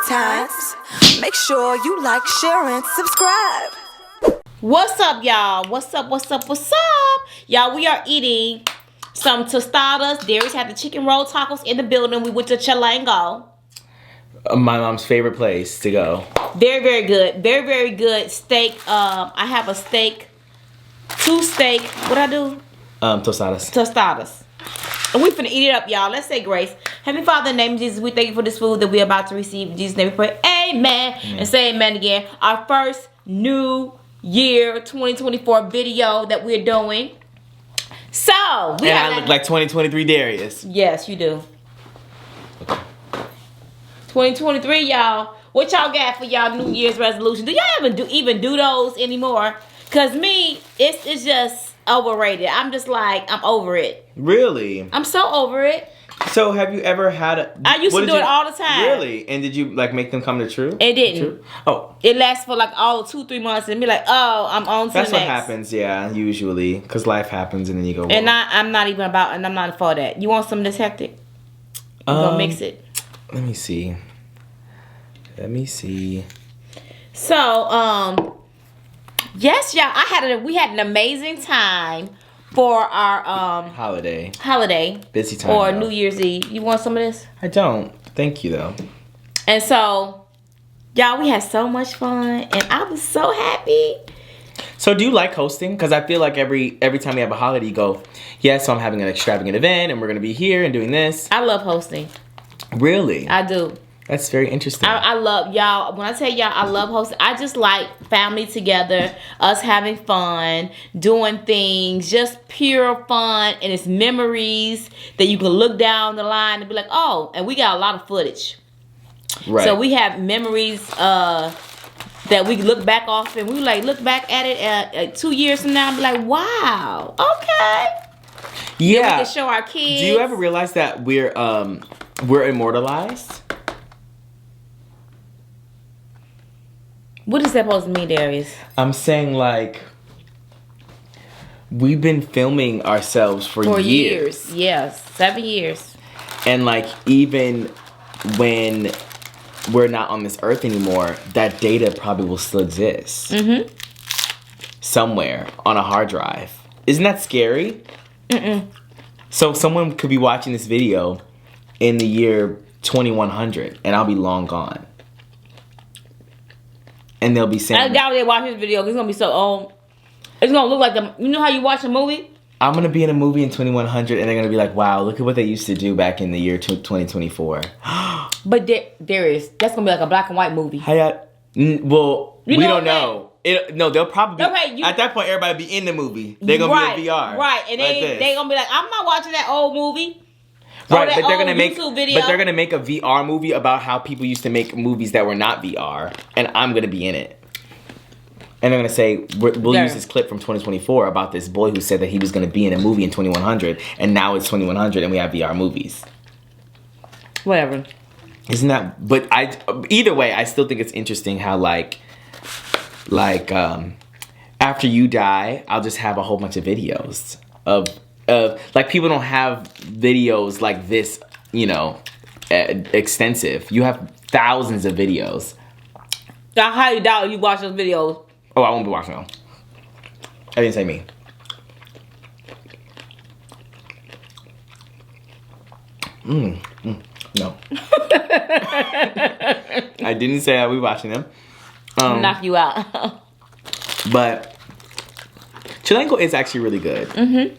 Shoutouts. Make sure you like, share, and subscribe. What's up, y'all? What's up? Y'all, we are eating some tostadas. Darius had the chicken roll tacos in the building. We went to Chilin. My mom's favorite place to go. Very, very good. Very, very good steak. I have a steak. 2 steak. What I do? Tostadas. And we finna eat it up, y'all. Let's say grace. Heavenly Father, in the name of Jesus, we thank you for this food that we're about to receive. In Jesus' name we pray. Amen. And say amen again. Our first new year 2024 video that we're doing. So, I look like 2023 Darius. Yes, you do. 2023, y'all. What y'all got for y'all New Year's resolution? Do y'all even do those anymore? Cause me, it's just overrated. I'm just like, I'm over it. Really? I'm so over it. So have you ever had a... I used to do it all the time. Really? And did you like make them come to true? It didn't. Oh. It lasts for like all 2-3 months and be like, oh, I'm on to the next. That's what happens, yeah, usually. Because life happens and then you go... And I'm not for that. You want some of this hectic? We're gonna mix it. Let me see. So, yes, y'all, we had an amazing time for our holiday busy time or though. New Year's Eve. You want some of this? I don't. Thank you though. And so, y'all, we had so much fun, and I was so happy. So, do you like hosting? Because I feel like every time we have a holiday, you go, yes, so I'm having an extravagant event, and we're gonna be here and doing this. I love hosting. Really? I do. That's very interesting. I love y'all. When I tell y'all I love hosting, I just like family together, us having fun, doing things, just pure fun, and it's memories that you can look down the line and be like, oh, and we got a lot of footage. Right. So we have memories that we look back off, and we like look back at it 2 years from now and be like, wow, okay. Yeah. Then we can show our kids. Do you ever realize that we're immortalized? What is that supposed to mean, Darius? I'm saying like we've been filming ourselves for years. Yes, 7 years. And like even when we're not on this earth anymore, that data probably will still exist. Mm-hmm. Somewhere on a hard drive. Isn't that scary? Mm-mm. So someone could be watching this video in the year 2100 and I'll be long gone. And they'll be saying... I doubt they watch this video because it's going to be so old. It's going to look like you know how you watch a movie? I'm going to be in a movie in 2100 and they're going to be like, wow, look at what they used to do back in the year 2024. But there is. That's going to be like a black and white movie. Well, we don't know. No, they'll probably... Okay, at that point, everybody will be in the movie. They're going to be in VR. Right, and they're going to be like, I'm not watching that old movie. Right, but they're gonna make a VR movie about how people used to make movies that were not VR, and I'm gonna be in it. And they're gonna say we'll use this clip from 2024 about this boy who said that he was gonna be in a movie in 2100, and now it's 2100, and we have VR movies. Whatever. Isn't that? But either way, I still think it's interesting how like after you die, I'll just have a whole bunch of videos of like people don't have videos like this, you know, extensive. You have thousands of videos. I highly doubt you watch those videos. Oh, I won't be watching them. I didn't say me. No. I didn't say I'll be watching them. Knock you out. But Chilenko is actually really good. Mm-hmm.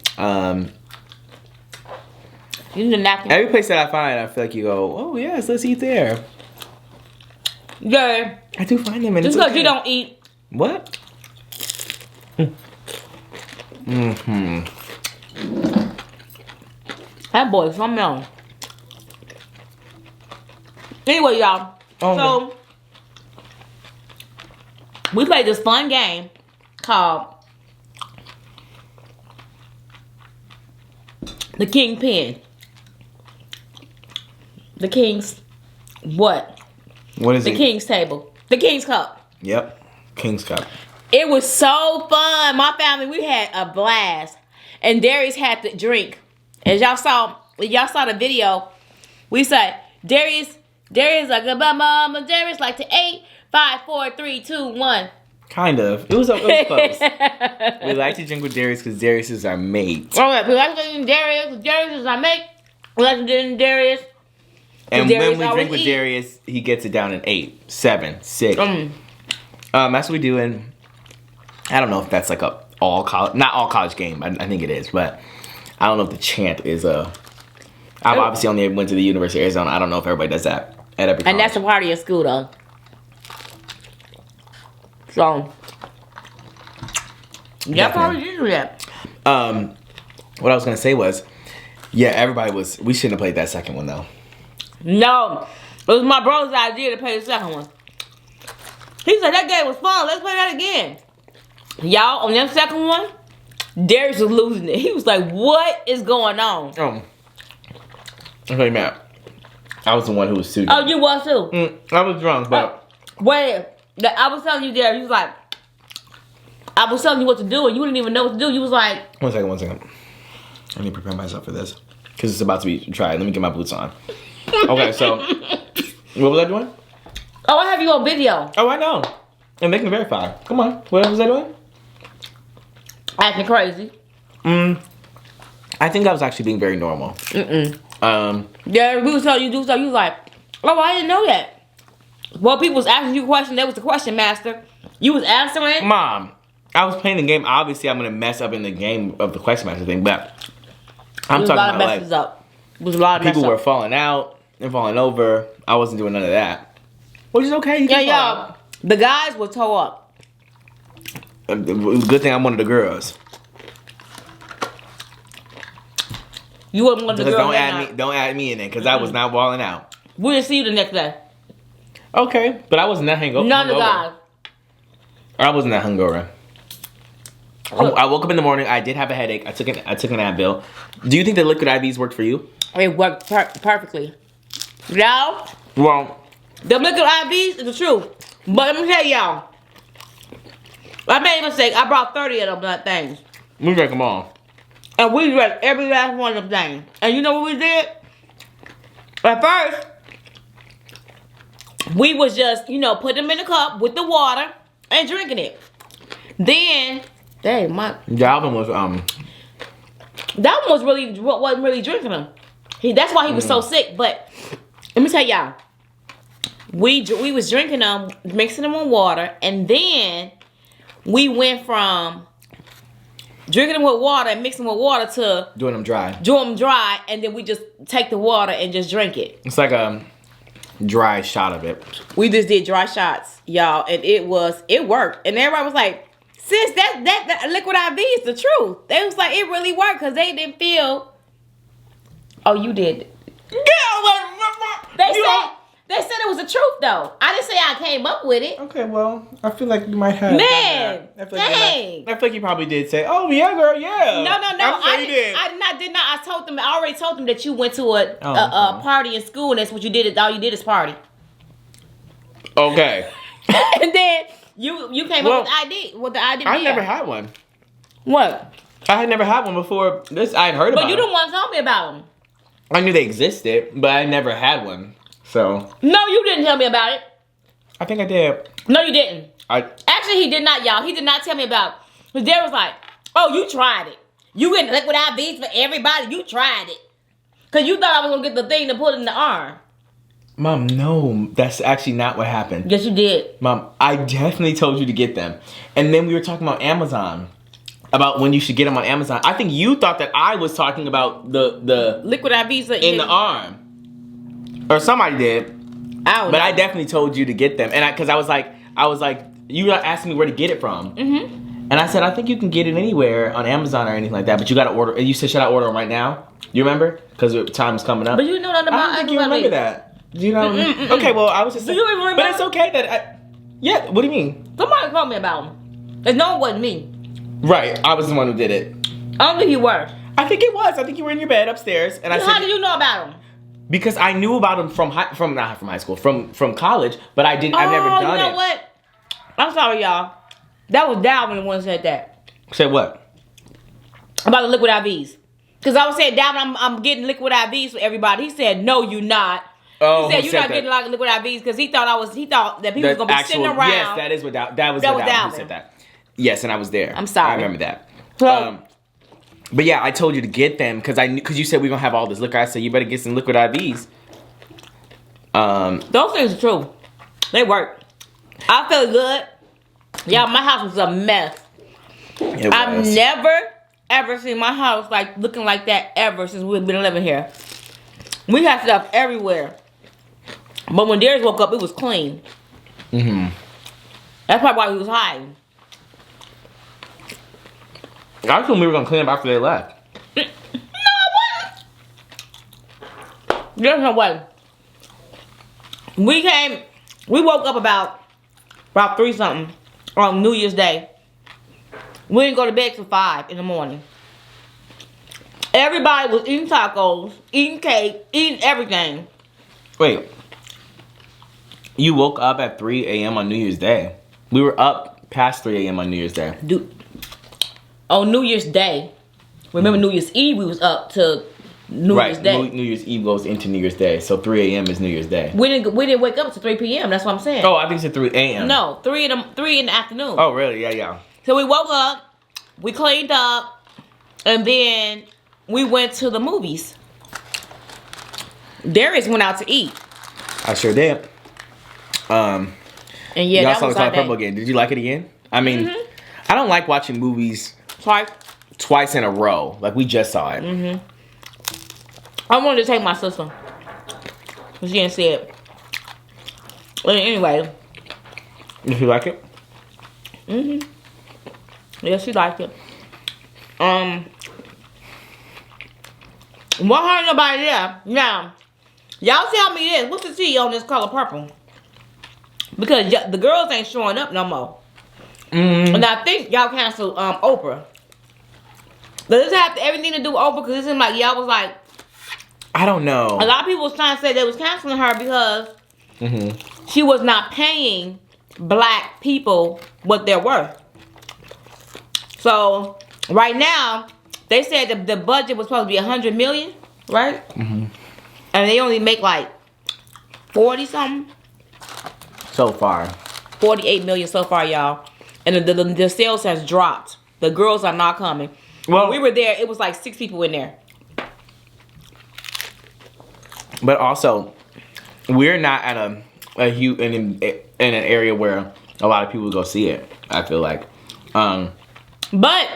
You need to knock every place that I find, I feel like you go, oh yes, let's eat there. Yeah. I do find them, and just because you don't eat. What? Mm-hmm. That boy's something else. Anyway, y'all. So we played this fun game called The Kingpin. The King's what? What is it? The King's Table. The King's Cup. Yep. King's Cup. It was so fun. My family, we had a blast. And Darius had to drink. As y'all saw the video, we said, Darius Darius like a mama. Darius like to 8, 5, 4, 3, 2, 1. Kind of. It was close. We like to drink with Darius because Darius is our mate. Alright, we like to drink with Darius because Darius is our mate. We like to drink with Darius. And Darius when we drink with Darius, he gets it down in 8, 7, 6. That's what we do. And I don't know if that's like not all college game. I think it is, but I don't know if the chant is I've obviously only went to the University of Arizona. I don't know if everybody does that at every college. And that's a party in school though. So yeah, probably do that. What I was gonna say was, yeah, we shouldn't have played that second one though. No, it was my brother's idea to play the second one. He said that game was fun. Let's play that again. Y'all, on that second one, Darius was losing it. He was like, "What is going on?" Okay, Matt. I was the one who was too. Oh, you was too. I was drunk, but wait. I was telling you, Darius. He was like, I was telling you what to do, and you didn't even know what to do. You was like, one second. I need to prepare myself for this because it's about to be tried. Let me get my boots on. Okay, so what was I doing? Oh, I have you on video. Oh, I know. And they can verify. Come on. What was I doing? Acting crazy. I think I was actually being very normal. Yeah, we was telling you to do stuff. You was like, oh, I didn't know that. Well, people was asking you a question. That was the question master. You was answering. Mom, I was playing the game. Obviously, I'm gonna mess up in the game of the question master thing, but I'm talking about like It was a lot of people were falling out and falling over. I wasn't doing none of that, which is okay. Yeah, y'all. The guys were toe up. Good thing I'm one of the girls. You wasn't one of the girls. Don't add me in it because I was not walling out. We didn't see you the next day. Okay, but I wasn't that hungover. None of the guys. I wasn't that hungover. I woke up in the morning. I did have a headache. I took an Advil. Do you think the liquid IVs worked for you? It worked perfectly. No. Well, the liquid IVs is the truth. But let me tell y'all. I made a mistake. I brought 30 of them things. We drank them all. And we drank every last one of them things. And you know what we did? At first, we was just, put them in a cup with the water and drinking it. Then, dang, Dalvin was wasn't really drinking them. That's why he was so sick. But let me tell y'all, we was drinking them, mixing them with water, and then we went from drinking them with water and mixing them with water to doing them dry, and then we just take the water and just drink it. It's like a dry shot of it. We just did dry shots, y'all, and it worked. And everybody was like, sis, that liquid IV is the truth. They was like, it really worked because they didn't feel. Oh, you did. They said it was the truth though. I didn't say I came up with it. Okay, well, I feel like you might have. Man, I feel like you probably did say, "Oh yeah, girl, yeah." No. I did not. I already told them that you went to a party in school, and that's what you did. All you did is party. Okay. And then you came up with the ID. With the ID. I never had one. What? I had never had one before this. I had heard about it. But you didn't want to tell me about them. I knew they existed, but I never had one. So. No, you didn't tell me about it. I think I did. No, you didn't. Actually, he did not, y'all. He did not tell me about it. But Dad was like, oh, you tried it. You getting liquid IVs for everybody. You tried it. Because you thought I was going to get the thing to put in the arm. Mom, no. That's actually not what happened. Yes, you did. Mom, I definitely told you to get them. And then we were talking about Amazon. About when you should get them on Amazon. I think you thought that I was talking about the liquid IVs in the arm. Or somebody did. But I definitely told you to get them. And because I was like, you were asking me where to get it from. Mm-hmm. And I said, I think you can get it anywhere on Amazon or anything like that. But you got to order. And you said, should I order them right now? You remember? Because time's coming up. But you know nothing about I don't think you remember that. Do you know? Okay, well, I was just saying. Do you even remember? But it's okay that yeah, what do you mean? Somebody told me about them. And no, it wasn't me. Right, I was the one who did it. I don't think you were. I think it was. I think you were in your bed upstairs. And how did you know about them? Because I knew about them from not from high school, from college, but I've never done it. You know what? I'm sorry, y'all. That was Dalvin the one who said that. Said what? About the liquid IVs. Because I was saying, Dalvin, I'm getting liquid IVs for everybody. He said, no, you not. Oh, he said you're not getting like liquid IVs because he thought that people was gonna be sitting around. Yes, that is what that was Dalvin who said that. Yes, and I was there. I'm sorry. I remember that. But yeah, I told you to get them because you said we're gonna have all this liquor. I said you better get some liquid IVs. Those things are true. They work. I feel good. Yeah, my house was a mess. I've never ever seen my house like looking like that ever since we've been living here. We had stuff everywhere. But when Darius woke up, it was clean. Mm-hmm. That's probably why he was hiding. I told we were gonna clean up after they left. No, what? There's no way. We woke up about 3 something on New Year's Day. We didn't go to bed till 5 in the morning. Everybody was eating tacos, eating cake, eating everything. Wait. You woke up at 3 a.m. on New Year's Day. We were up past 3 a.m. on New Year's Day. Dude. On New Year's Day. Remember New Year's Eve we was up to New Year's Day. New Year's Eve goes into New Year's Day. So 3 a.m. is New Year's Day. We didn't wake up until 3 p.m. That's what I'm saying. Oh, I think it's 3 a.m. No, 3 in the afternoon. Oh, really? Yeah. So we woke up, we cleaned up, and then we went to the movies. Darius went out to eat. I sure did. And yeah, y'all that saw was the our Purple day. again. Did you like it again? I mean, I don't like watching movies twice in a row. Like we just saw it. I wanted to take my sister, but she didn't see it. But anyway. Did you like it? Yeah, she liked it. What hurt nobody there? Now, y'all tell me this. What's the tea on this color purple? Because the girls ain't showing up no more. And I think y'all canceled Oprah. Does this have everything to do with Oprah? Because it seemed like y'all was like... I don't know. A lot of people was trying to say they was canceling her because she was not paying black people what they're worth. So, right now, they said that the budget was supposed to be $100 million, right? And they only make like 40 something. So far. 48 million so far, y'all. And the sales has dropped. The girls are not coming. Well, when we were there, it was like 6 people in there. But also, we're not at a huge in an area where a lot of people go see it. I feel like, but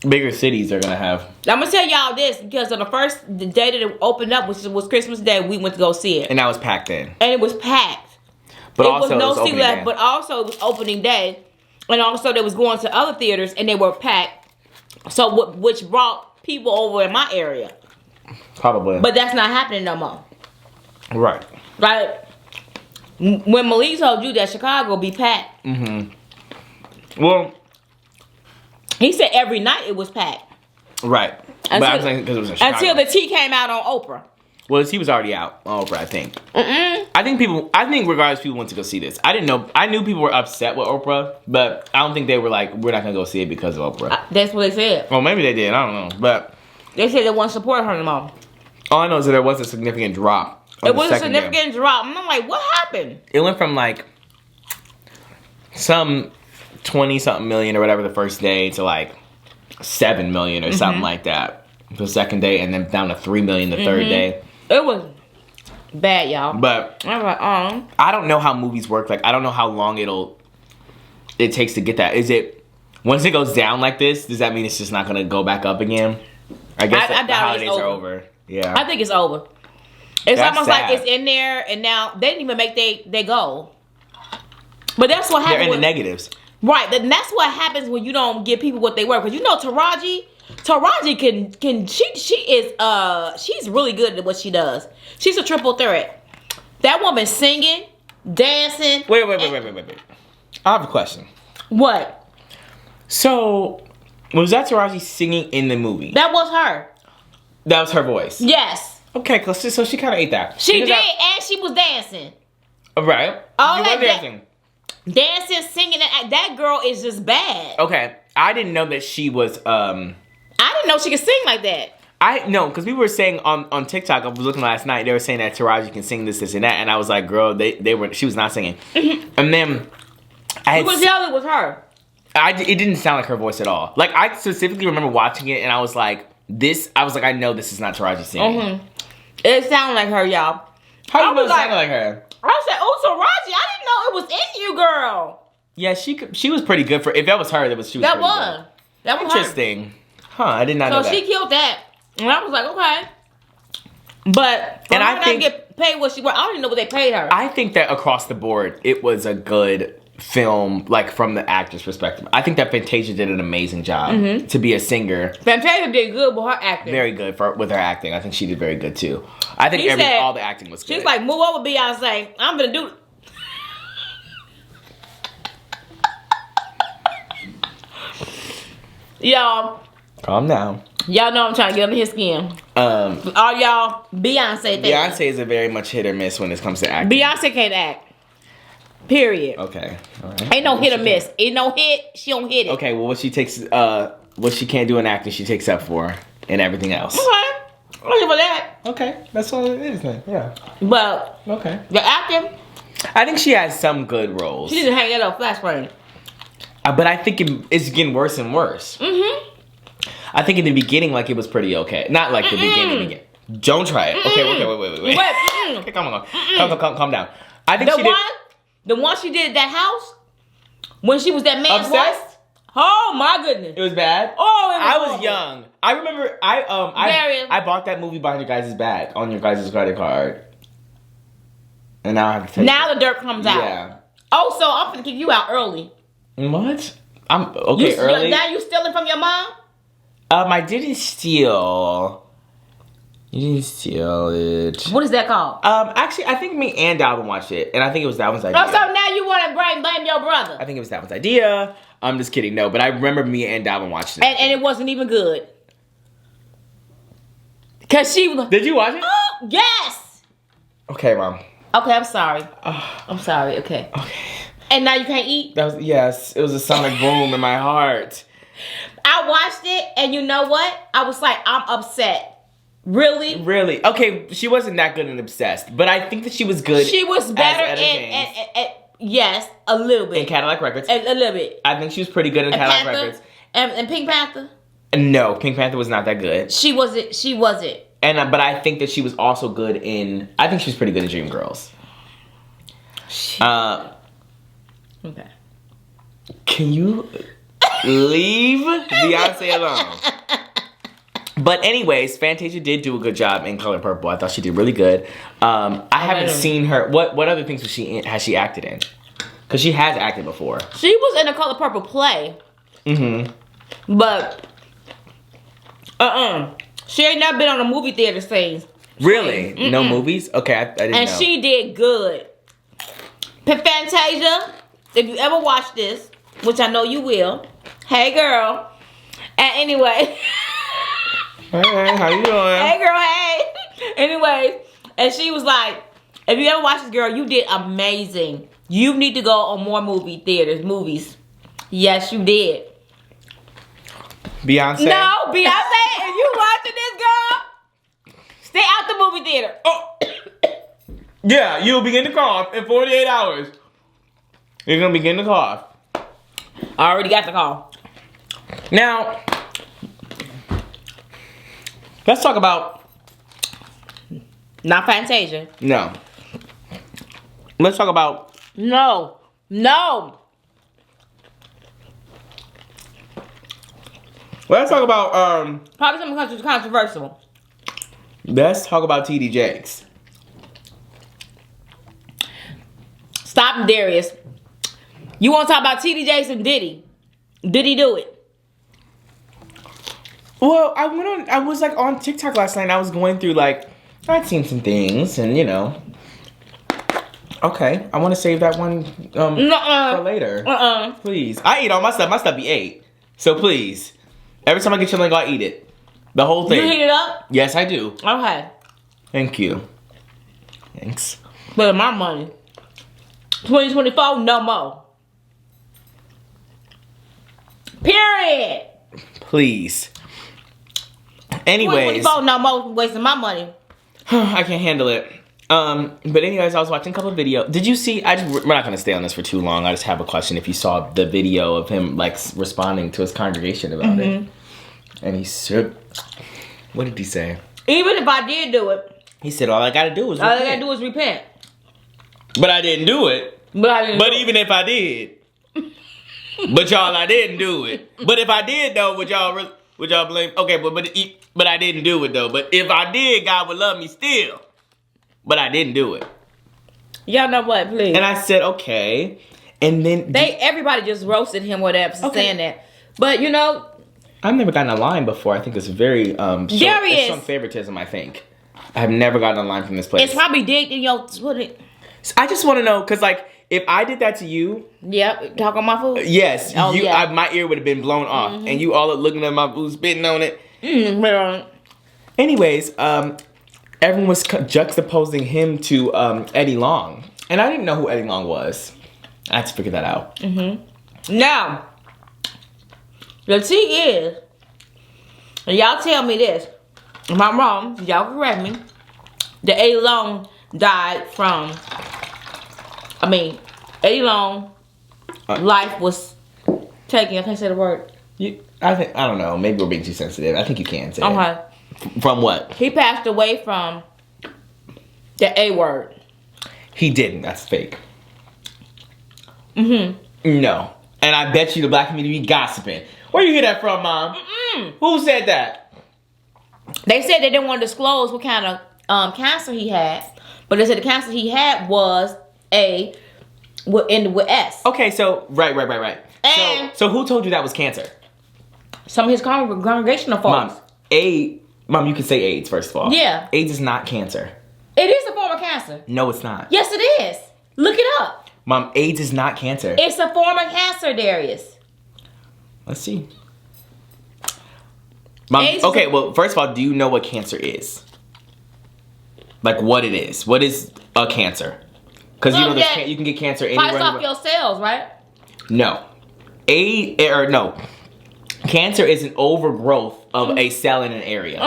bigger cities are gonna have. I'm gonna tell y'all this because on the day that it opened up, which was Christmas Day, we went to go see it, and that was packed in. And it was packed. But it also, was no it was seat left. But also, it was opening day, and also they was going to other theaters, and they were packed. So, which brought people over in my area. Probably. But that's not happening no more. Right. Like, when Malik told you that Chicago be packed. Well, he said every night it was packed. Right. But I'm saying because it was in Chicago. Until the tea came out on Oprah. Well, he was already out on Oprah, I think. I think regardless, people went to go see this. I didn't know. I knew people were upset with Oprah, but I don't think they were like, we're not going to go see it because of Oprah. That's what they said. Well, maybe they did. I don't know. But they said they wouldn't support her anymore. All I know is that there was a significant drop. It was a significant drop. And I'm like, what happened? It went from like some 20-something million or whatever the first day to like 7 million or something like that the second day, and then down to 3 million the third day. It was bad, y'all. But I was like, I don't know how movies work. Like, I don't know how long it takes to get that. Is it once it goes down like this? Does that mean it's just not gonna go back up again? I guess I the doubt holidays are over. Yeah, I think it's over. It's That's almost sad. like it's in there, and now they didn't even make they goal. But that's what happened. They're in the negatives. Right, and that's what happens when you don't give people what they worth. Because you know Taraji can she's really good at what she does. She's a triple threat. That woman singing, dancing. Wait. I have a question. What? So, was that Taraji singing in the movie? That was her. That was her voice? Yes. Okay, so she kind of ate that. She did, and she was dancing. Right. All you that were dancing. Dancing, singing. That girl is just bad. Okay, I didn't know that she was. I didn't know she could sing like that. because we were saying on TikTok, I was looking last night, they were saying that Taraji can sing this, and that, and I was like, girl, she was not singing. And then you could tell it was her. It didn't sound like her voice at all. Like, I specifically remember watching it, and I was like, I know this is not Taraji singing. It sounded like her, y'all. How you know it sounded like her? I said, oh, Taraji, I didn't know it was in you, girl. Yeah, she was pretty good for, if that was her, she was that pretty was. good. That was interesting. Huh, I did not know that. So she killed that. And I was like, okay. But for her not get paid what she was, I don't even know what they paid her. I think that across the board, it was a good film, like from the actor's perspective. I think that Fantasia did an amazing job to be a singer. Fantasia did good with her acting. Very good with her acting. I think she did very good too. I think all the acting was good. She's like, move over, Beyonce. I'm gonna do. Y'all. Calm down. Y'all know I'm trying to get under his skin. All y'all Beyonce things. Beyonce is a very much hit or miss when it comes to acting. Beyonce can't act. Period. Okay. All right. Ain't no hit or miss. Ain't no hit. She don't hit it. Okay. Well, what she can't do in acting, she takes up for in everything else. Okay. I'll give her that. Okay. That's all it is then. Yeah. But okay. The acting. I think she has some good roles. She didn't hang it up flash frame. But I think it's getting worse and worse. I think in the beginning, like, it was pretty okay. Not like the beginning. Don't try it. Okay, wait. Okay, calm down. I think the one she did at that house when she was that man's wife. Oh my goodness. It was bad. Oh, it was I was young. I remember I bought that movie behind your guys' back on your guys' credit card, and now I have to take now the dirt comes out. Yeah. Oh, so I'm gonna kick you out early. What? I'm okay. Early. Now you stealing from your mom? I didn't steal. You didn't steal it. What is that called? Actually, I think me and Dalvin watched it, and I think it was Dalvin's idea. Oh, so now you want to blame your brother? I think it was Dalvin's idea. I'm just kidding. No, but I remember me and Dalvin watching it, and it wasn't even good. Cause she was. Did you watch it? Oh, yes. Okay, Mom. Okay, I'm sorry. I'm sorry. Okay. And now you can't eat? Yes, it was a sonic boom in my heart. I watched it, and you know what? I was like, I'm upset. Really? Really? Okay, she wasn't that good and obsessed, but I think that she was good. She was better in yes, a little bit. In Cadillac Records. A little bit. I think she was pretty good in Cadillac Records. And Pink Panther? No, Pink Panther was not that good. She wasn't. And but I think that she was also good in. I think she was pretty good in Dreamgirls. Okay. Can you leave Beyonce alone? But anyways, Fantasia did do a good job in Color Purple. I thought she did really good. I haven't seen her. What other things has she acted in? Because she has acted before. She was in a Color Purple play. But she ain't never been on a movie theater scene. Really? No movies? Okay, I didn't know. And she did good. Fantasia, if you ever watch this, which I know you will, hey girl. And anyway. Hey, how you doing? Hey girl, hey. Anyway, and she was like, if you ever watch this, girl, you did amazing. You need to go on more movies. Yes, you did. Beyonce? No, Beyonce, if you watching this, girl, stay out the movie theater. Oh. Yeah, you'll begin to cough in 48 hours. You're going to begin to cough. I already got the call. Now, let's talk about... Not Fantasia. No. Let's talk about... No. Let's talk about... Probably something controversial. Let's talk about TD Jakes. Stop, Darius. You want to talk about TD Jakes and Diddy? Diddy Do It. Well, I was like on TikTok last night and I was going through like, I'd seen some things and you know. Okay, I want to save that one for later. Please. I eat all my stuff. My stuff be ate. So please. Every time I get Chilin, I eat it. The whole thing. You heat it up? Yes, I do. Okay. Thank you. Thanks. But my money. 2024, no more. Period. Please. Anyways. 2024, no more wasting my money. I can't handle it. But anyways, I was watching a couple of videos. Did you see? We're not gonna stay on this for too long. I just have a question. If you saw the video of him like responding to his congregation about it, and he said, "What did he say?" Even if I did do it, he said, "All I gotta do is repent." But I didn't do it. But even if I did, but y'all, I didn't do it. But if I did though, would y'all blame? Okay, but I didn't do it though. But if I did, God would love me still. But I didn't do it. Y'all know what, please. And I said, okay. And then everybody just roasted him, whatever, saying that. But you know, I've never gotten a line before. I think it's very it's some favoritism. I think I have never gotten a line from this place. It's probably digged in your Twitter. I just want to know, because like if I did that to you, yep, talk on my food. Yes, my ear would have been blown off, and you all are looking at my food, spitting on it. Anyways, everyone was juxtaposing him to Eddie Long. And I didn't know who Eddie Long was. I had to figure that out. Now, the tea is, and y'all tell me this, if I'm wrong, y'all correct me, that Eddie Long died from, Eddie Long life was taken, I can't say the word. I don't know, maybe we're being too sensitive. I think you can say it. From what? He passed away from the A word. He didn't. That's fake. No. And I bet you the black community be gossiping. Where you hear that from, Mom? Who said that? They said they didn't want to disclose what kind of cancer he had. But they said the cancer he had was ended with S. Okay, so, right. And so who told you that was cancer? Some of his congregational folks. Mom, you can say AIDS, first of all. Yeah. AIDS is not cancer. It is a form of cancer. No, it's not. Yes, it is. Look it up. Mom, AIDS is not cancer. It's a form of cancer, Darius. Let's see. Mom, okay, well, first of all, do you know what cancer is? Like, what it is. What is a cancer? Because you know you can get cancer anywhere. Fights off your cells, right? No. Cancer is an overgrowth of a cell in an area.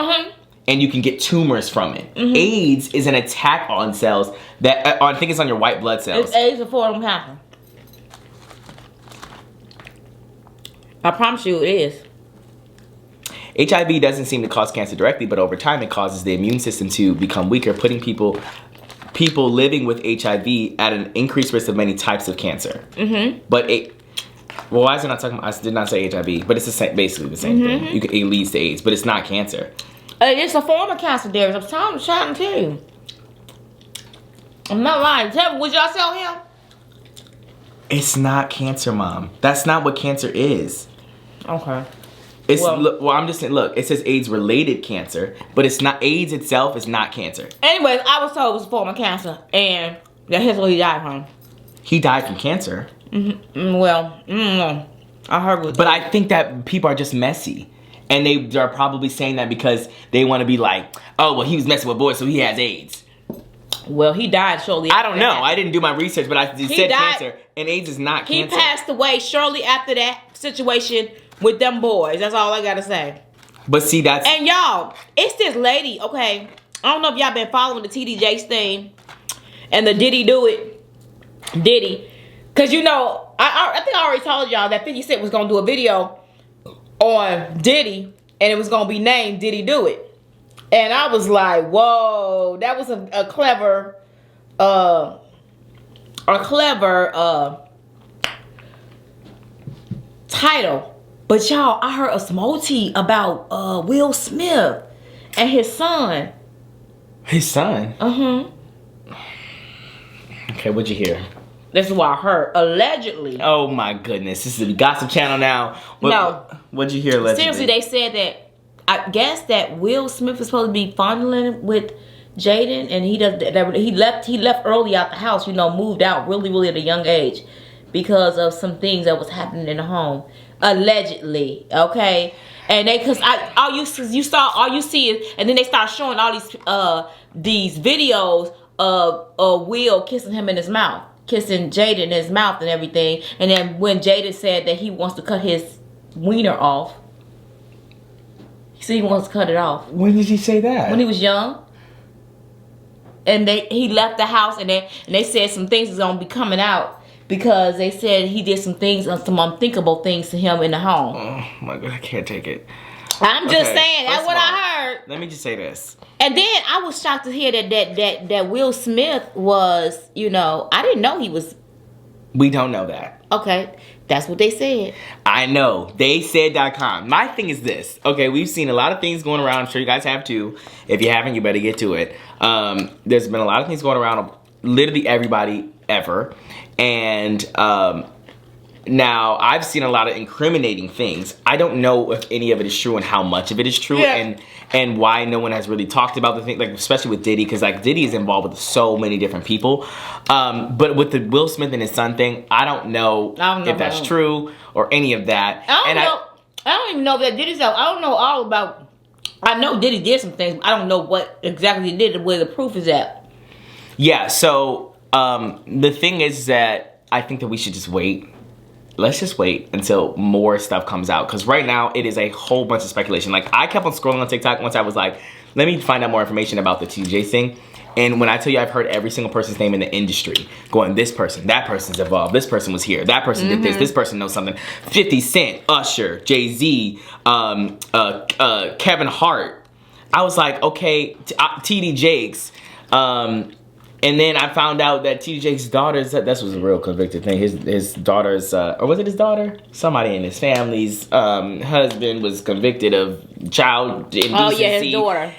And you can get tumors from it. AIDS is an attack on cells that, I think it's on your white blood cells. AIDS is a form of cancer. I promise you it is. HIV doesn't seem to cause cancer directly, but over time it causes the immune system to become weaker, putting people living with HIV at an increased risk of many types of cancer. But well, why is it not talking about? I did not say HIV, but it's basically the same thing. It leads to AIDS, but it's not cancer. It's a form of cancer, Darius. I'm trying to tell you. I'm not lying. Tell me, would y'all tell him? It's not cancer, Mom. That's not what cancer is. Okay. I'm just saying, look, it says AIDS-related cancer, but it's not, AIDS itself is not cancer. Anyways, I was told it was a form of cancer, and that's what he died from. He died from cancer? Well, I heard But I think that people are just messy. And they are probably saying that because they want to be like, oh, well, he was messing with boys, so he has AIDS. Well, he died shortly after I don't know. I didn't do my research, but I said cancer, and AIDS is not cancer. He passed away shortly after that situation with them boys. That's all I got to say. But see, that's... And y'all, it's this lady, okay? I don't know if y'all been following the TDJ's thing and the Diddy Do It. Diddy. Because, you know, I think I already told y'all that 50 Cent was going to do a video on Diddy, and it was going to be named Diddy Do It. And I was like, whoa, that was a clever title. But y'all, I heard a small tea about Will Smith and his son. His son? Okay, what'd you hear? This is what I heard. Allegedly. Oh my goodness. This is a gossip channel now. What'd you hear allegedly? Seriously, they said that, I guess that Will Smith is supposed to be fondling with Jaden, and he left early out the house, you know, moved out really at a young age because of some things that was happening in the home. Allegedly, okay? And all you see is, and then they start showing all these videos of Will kissing him in his mouth. Kissing Jaden in his mouth and everything. And then when Jaden said that he wants to cut his wiener off, He said he wants to cut it off. When did he say that? When he was young. And he left the house, and they said some things is gonna be coming out because they said he did some things, some unthinkable things to him in the home. Oh my God, I can't take it. I'm just saying, that's what I heard. Let me just say this. And then I was shocked to hear that Will Smith was, I didn't know he was. We don't know that. Okay, that's what they said. I know. They said.com. My thing is this. Okay, we've seen a lot of things going around. I'm sure you guys have too. If you haven't, you better get to it. There's been a lot of things going around. Literally everybody ever. And now I've seen a lot of incriminating things. I don't know if any of it is true and how much of it is true. Yeah. And why no one has really talked about the thing, like especially with Diddy, because like Diddy is involved with so many different people. But with the Will Smith and his son thing, I don't know if that's true or any of that. I don't even know that Diddy's out. I don't know all about. I know Diddy did some things. But I don't know what exactly he did, where the proof is at. Yeah. So the thing is that I think that we should just wait. Let's just wait until more stuff comes out. Because right now, it is a whole bunch of speculation. Like, I kept on scrolling on TikTok once I was like, let me find out more information about the TJ thing. And when I tell you I've heard every single person's name in the industry, going, this person, that person's involved, this person was here, that person did this person knows something. 50 Cent, Usher, Jay-Z, Kevin Hart. I was like, okay, TD Jakes. And then I found out that T.D. Jake's daughter's, that was a real convicted thing. His daughter's, or was it his daughter? Somebody in his family's husband was convicted of child indecency. Oh yeah, his daughter.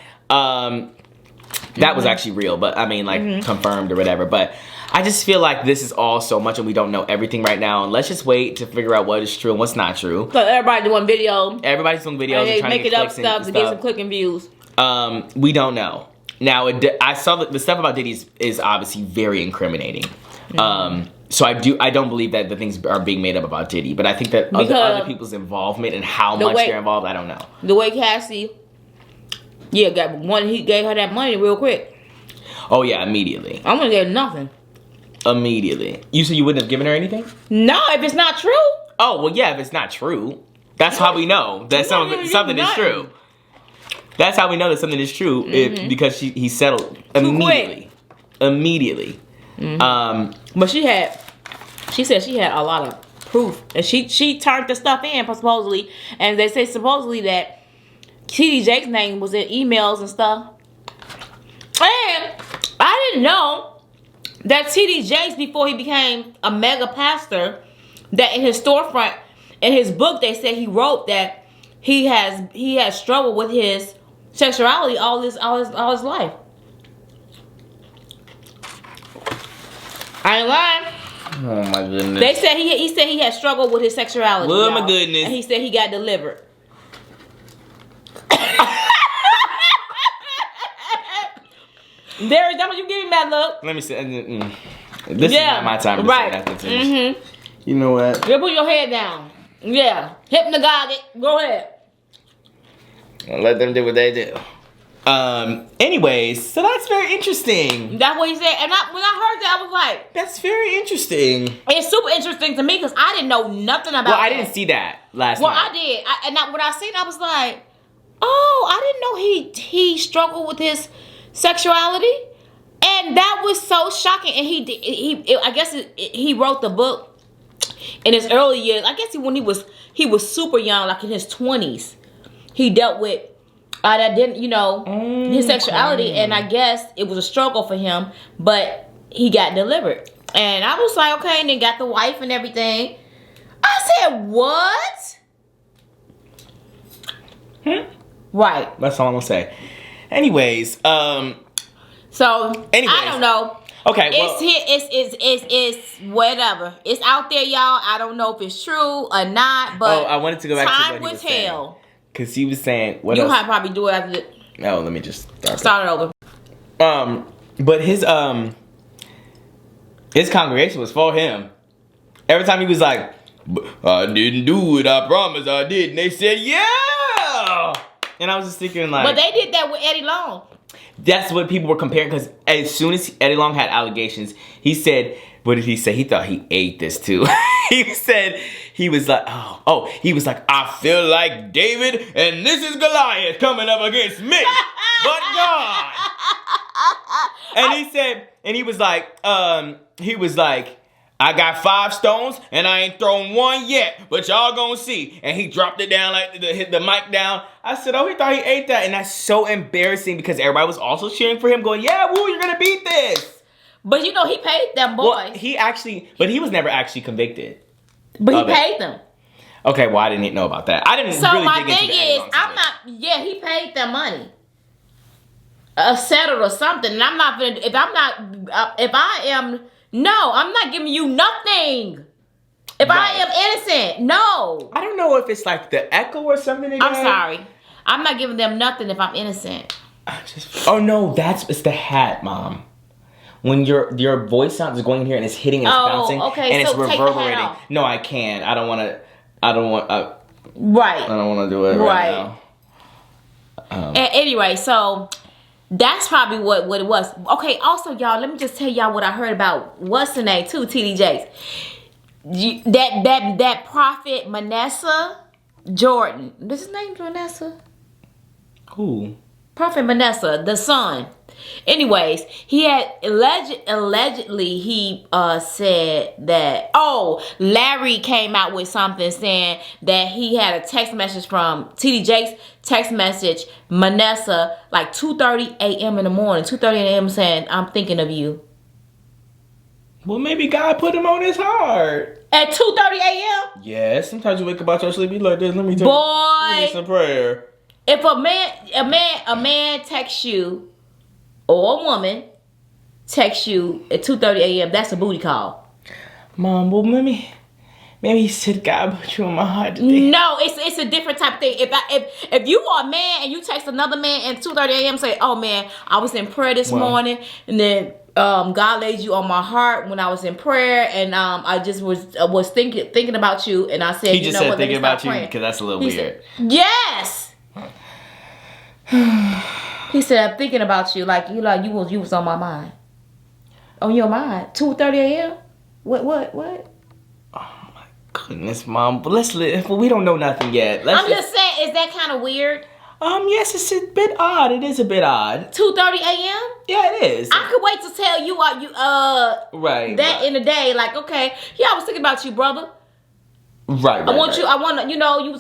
That was actually real, but I mean, like confirmed or whatever. But I just feel like this is all so much, and we don't know everything right now. And let's just wait to figure out what is true and what's not true. So everybody doing video. Everybody's doing videos and they trying to make get it up stuff to get some clicking views. We don't know. Now, I saw that the stuff about Diddy is obviously very incriminating. So I don't believe that the things are being made up about Diddy, but I think that other people's involvement and how much they're involved, I don't know. The way Cassie, he gave her that money real quick. Oh yeah, immediately. I'm gonna get nothing. Immediately. You said you wouldn't have given her anything? No, if it's not true. Oh well, yeah, if it's not true, that's how we know that something is true. That's how we know that something is true, because he settled immediately. Immediately. But she said she had a lot of proof, and she turned the stuff in supposedly, and they say supposedly that T.D. Jake's name was in emails and stuff. And I didn't know that T.D. Jakes, before he became a mega pastor, that in his storefront, in his book, they said he wrote that he has struggled with his sexuality all his life. I ain't lying. Oh my goodness. They said he said he had struggled with his sexuality. Oh my goodness. And he said he got delivered. Derek, that what you give me that look? Let me say. This is not my time to say that. You know what? You put your head down. Yeah. Hypnagogic. Go ahead. Let them do what they do. Anyways, so that's very interesting. That's what he said. And when I heard that, I was like, that's very interesting. It's super interesting to me because I didn't know nothing about I didn't see that last night. Well, I did. When I seen it, I was like, oh, I didn't know he struggled with his sexuality. And that was so shocking. And I guess he wrote the book in his early years. I guess when he was super young, like in his 20s. He dealt with that didn't, his sexuality, and I guess it was a struggle for him, but he got delivered. And I was like, okay, and then got the wife and everything. I said, what? Right. That's all I'm gonna say. Anyways, I don't know. Okay, well, it's whatever. It's out there, y'all. I don't know if it's true or not, but I wanted to go back to time what he will was saying. tell. Because he was saying, what you else? might probably do it after the... No, let me just start it over. But his congregation was for him. Every time he was like, I didn't do it, I promise I did. And they said, yeah! And I was just thinking like... But they did that with Eddie Long. That's what people were comparing, because as soon as Eddie Long had allegations, he said, what did he say? He thought he ate this too. He said, he was like, he was like, I feel like David and this is Goliath coming up against me. But God. And he said, and he was like, I got 5 stones and I ain't thrown one yet, but y'all gonna see. And he dropped it down, like hit the mic down. I said, he thought he ate that. And that's so embarrassing because everybody was also cheering for him, going, yeah, woo, you're gonna beat this. But you know, he paid them boys. Well, he was never actually convicted. But he paid them. Okay, well, I didn't know about that. I didn't so really my dig thing into is, he paid them money. Settled or something. And I'm not gonna, I'm not giving you nothing. If I am innocent, no. I don't know if it's like the echo or something. I'm sorry. I'm not giving them nothing if I'm innocent. No, it's the hat, Mom. When your voice sound is going in here and it's hitting and it's bouncing and it's reverberating. No, I can't. I don't want to. Right. I don't want to do it right now. Anyway, so that's probably what it was. Okay. Also, y'all, let me just tell y'all what I heard about what's the name too, TD Jakes. That prophet Manasseh Jordan. This his name, Manasseh? Who? Prophet Manasseh, the son. Anyways, he had allegedly he said that Larry came out with something saying that he had a text message from TD Jakes text message Manasseh like 2:30 a.m. in the morning, 2:30 a.m. saying, I'm thinking of you. Well, maybe God put him on his heart. At 2:30 a.m.? Yeah, sometimes you wake up out your sleep, you like this. Let me tell you some prayer. If a man texts you or a woman texts you at 2:30 a.m., that's a booty call. Mom, well, maybe he said God put you on my heart today. No, it's a different type of thing. If you are a man and you text another man at 2:30 a.m. say, oh man, I was in prayer this morning and then God laid you on my heart when I was in prayer and I just was thinking about you and I said, he just said thinking about you because that's a little weird. Said, yes. He said, I'm thinking about you like you was on my mind. On your mind. 2:30 a.m.? What? Oh my goodness, Mom. But let's live. We don't know nothing yet. I'm just saying, is that kind of weird? Yes, it's a bit odd. It is a bit odd. 2:30 a.m.? Yeah, it is. I could wait to tell you right in the day. Like, okay, I was thinking about you, brother. Right. You was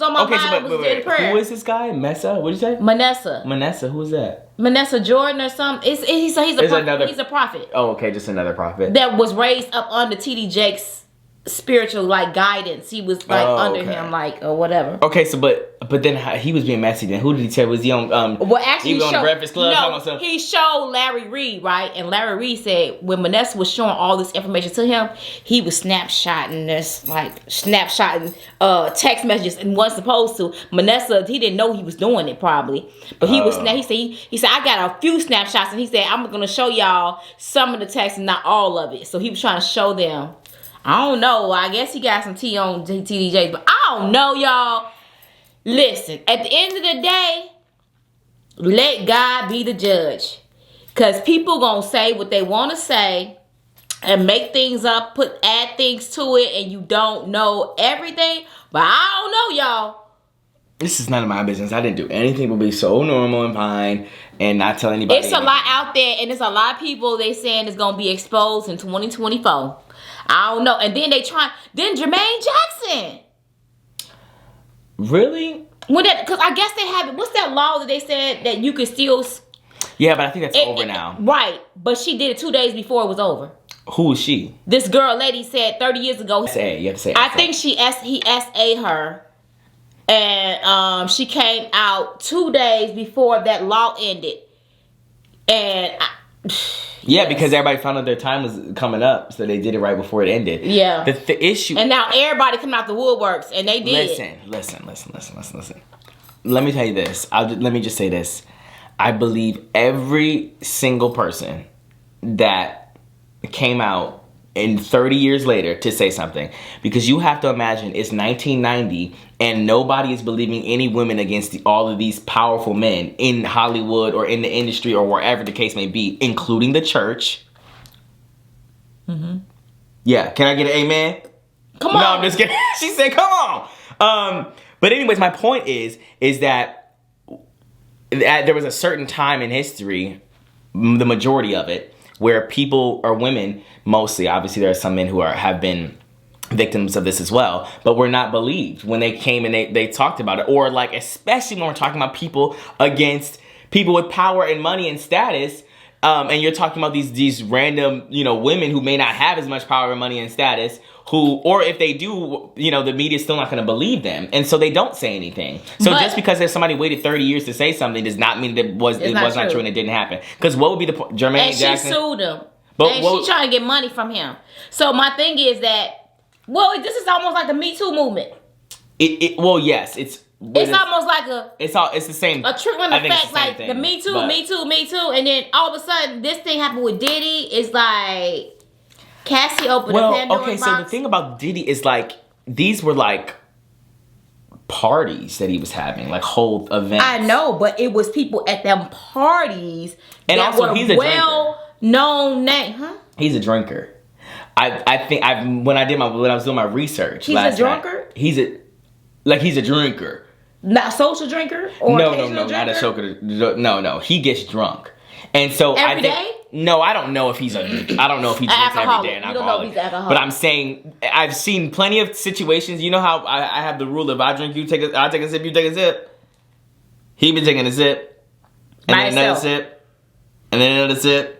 on my mind. Wait. Who is this guy? Mesa? What did you say? Manasseh. Who is that? Manasseh Jordan or something. He's a prophet. Oh, okay, just another prophet. That was raised up under TD Jakes' spiritual guidance. He was under him or whatever. Okay, so but then he was being messy. Then who did he tell? Was he on? He was on the Breakfast Club. No, he showed Larry Reid, right? And Larry Reid said when Manasseh was showing all this information to him, he was snapshotting text messages and wasn't supposed to. Manasseh, he didn't know he was doing it probably, but he was. He said I got a few snapshots, and he said I'm gonna show y'all some of the text and not all of it. So he was trying to show them. I don't know. I guess he got some tea on TD Jakes, but I don't know, y'all. Listen, at the end of the day, let God be the judge. Because people going to say what they want to say and make things up, add things to it, and you don't know everything. But I don't know, y'all. This is none of my business. I didn't do anything but be so normal and fine and not tell anybody. It's anything. A lot out there, and there's a lot of people they saying is going to be exposed in 2024. I don't know. And then then Jermaine Jackson. Really? Because I guess they have, what's that law that they said that you could still. Yeah, but I think that's over now. Right. But she did it 2 days before it was over. Who is she? This lady said 30 years ago. You have to say I think he SA'd her. And she came out 2 days before that law ended. And yeah, because everybody found out their time was coming up, so they did it right before it ended. Yeah. The issue. And now everybody coming out the woodworks, and they did. Listen. Let me tell you this. Let me just say this. I believe every single person that came out in 30 years later to say something, because you have to imagine it's 1990 and nobody is believing any women against all of these powerful men in Hollywood or in the industry or wherever the case may be, including the church. Mm-hmm. Yeah, can I get an amen? Come on. No, I'm just kidding. She said, come on. But anyways, my point is that there was a certain time in history, the majority of it, where people or women, mostly, obviously there are some men who have been victims of this as well, but were not believed when they came and they talked about it. Or like, especially when we're talking about people against people with power and money and status, and you're talking about these random, women who may not have as much power and money and status, or if they do, the media's still not going to believe them. And so they don't say anything. So just because there's somebody waited 30 years to say something does not mean that it was not true and it didn't happen. Because what would be the point? Jermaine Jackson? And she sued him. And she trying to get money from him. So my thing is that, this is almost like the MeToo movement. Well, yes, it's almost like it's the same. A trickling effect, like the Me Too, and then all of a sudden this thing happened with Diddy. It's like Cassie opened a Pandora's box. So the thing about Diddy is like these were like parties that he was having, like whole events. I know, but it was people at them parties, and that also he's a well-known name, huh? He's a drinker. I think when I was doing my research, he's a drunker. He's a drinker. Not a social drinker? Or no, drinker? Not a social. No. He gets drunk, and so every day. No, I don't know if he drinks every day. You don't know if he's alcoholic. But I'm saying I've seen plenty of situations. You know how I have the rule: if I drink, I take a sip, you take a sip. He been taking a sip, and then another sip, and then another sip.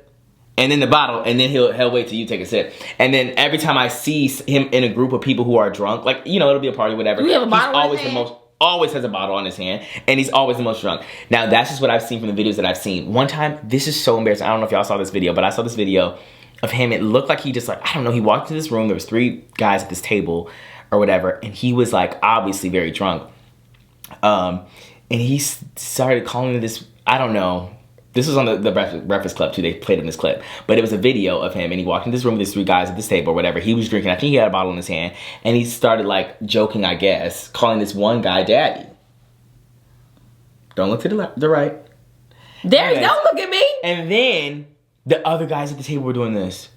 And then the bottle, and then he'll wait till you take a sip. And then every time I see him in a group of people who are drunk, like, it'll be a party, whatever. We have a bottle always has a bottle on his hand, and he's always the most drunk. Now, that's just what I've seen from the videos that I've seen. One time, this is so embarrassing. I don't know if y'all saw this video, but I saw this video of him. It looked like he just he walked into this room. There was 3 guys at this table or whatever, and he was obviously very drunk. And he started calling this, I don't know. This was on the Breakfast Club too. They played him this clip. But it was a video of him, and he walked into this room with these 3 guys at this table or whatever. He was drinking. I think he had a bottle in his hand. And he started joking, I guess, calling this one guy daddy. Don't look to the right. Don't look at me. And then the other guys at the table were doing this.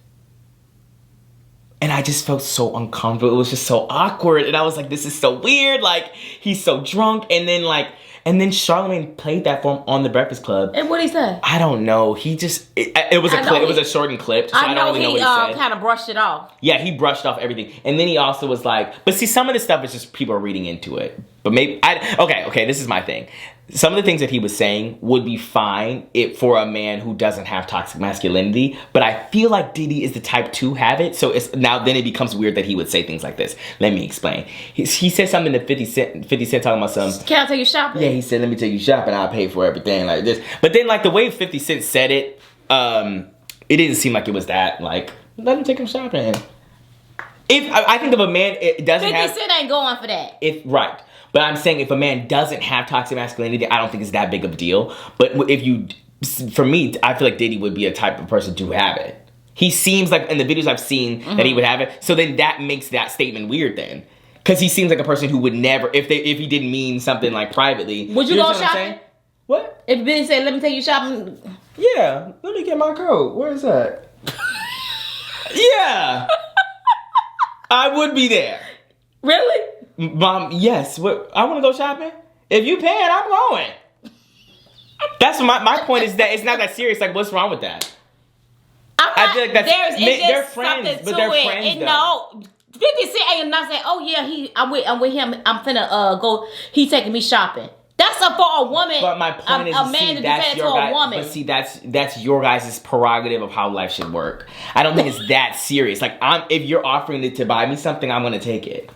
And I just felt so uncomfortable. It was just so awkward. And I was like, this is so weird. He's so drunk. And then Charlamagne played that for him on the Breakfast Club. And what he said? I don't know. He just it was a clip. It was a shortened clip. So I don't really know what he said. Kind of brushed it off. Yeah, he brushed off everything. And then he also was but see, some of this stuff is just people are reading into it. But maybe okay, this is my thing. Some of the things that he was saying would be fine for a man who doesn't have toxic masculinity, but I feel like Diddy is the type to have it, so then it becomes weird that he would say things like this. Let me explain. He said something to 50 Cent talking about something. Can I take you shopping? Yeah, he said, let me take you shopping, I'll pay for everything like this. But then the way 50 Cent said it, it didn't seem like it was that, let him take him shopping. I think if a man doesn't 50 Cent ain't going for that. Right. But I'm saying if a man doesn't have toxic masculinity, I don't think it's that big of a deal. But for me, I feel like Diddy would be a type of person to have it. He seems like, in the videos I've seen, that he would have it. So then that makes that statement weird then. Because he seems like a person who would never, if he didn't mean something privately. Would you go shopping? What? If Billy said, let me take you shopping. Yeah, let me get my coat. Where is that? Yeah. I would be there. Really? Mom, yes. What? I want to go shopping. If you paying, I'm going. That's my point is that it's not that serious. What's wrong with that? I feel like they're friends, but they're friends. No, 50 Cent ain't not saying, oh yeah, I'm with him. I'm finna go. He taking me shopping. That's for a woman. But my point is, a man to do that to a woman. But see, that's your guys' prerogative of how life should work. I don't think it's that serious. If you're offering to buy me something, I'm gonna take it.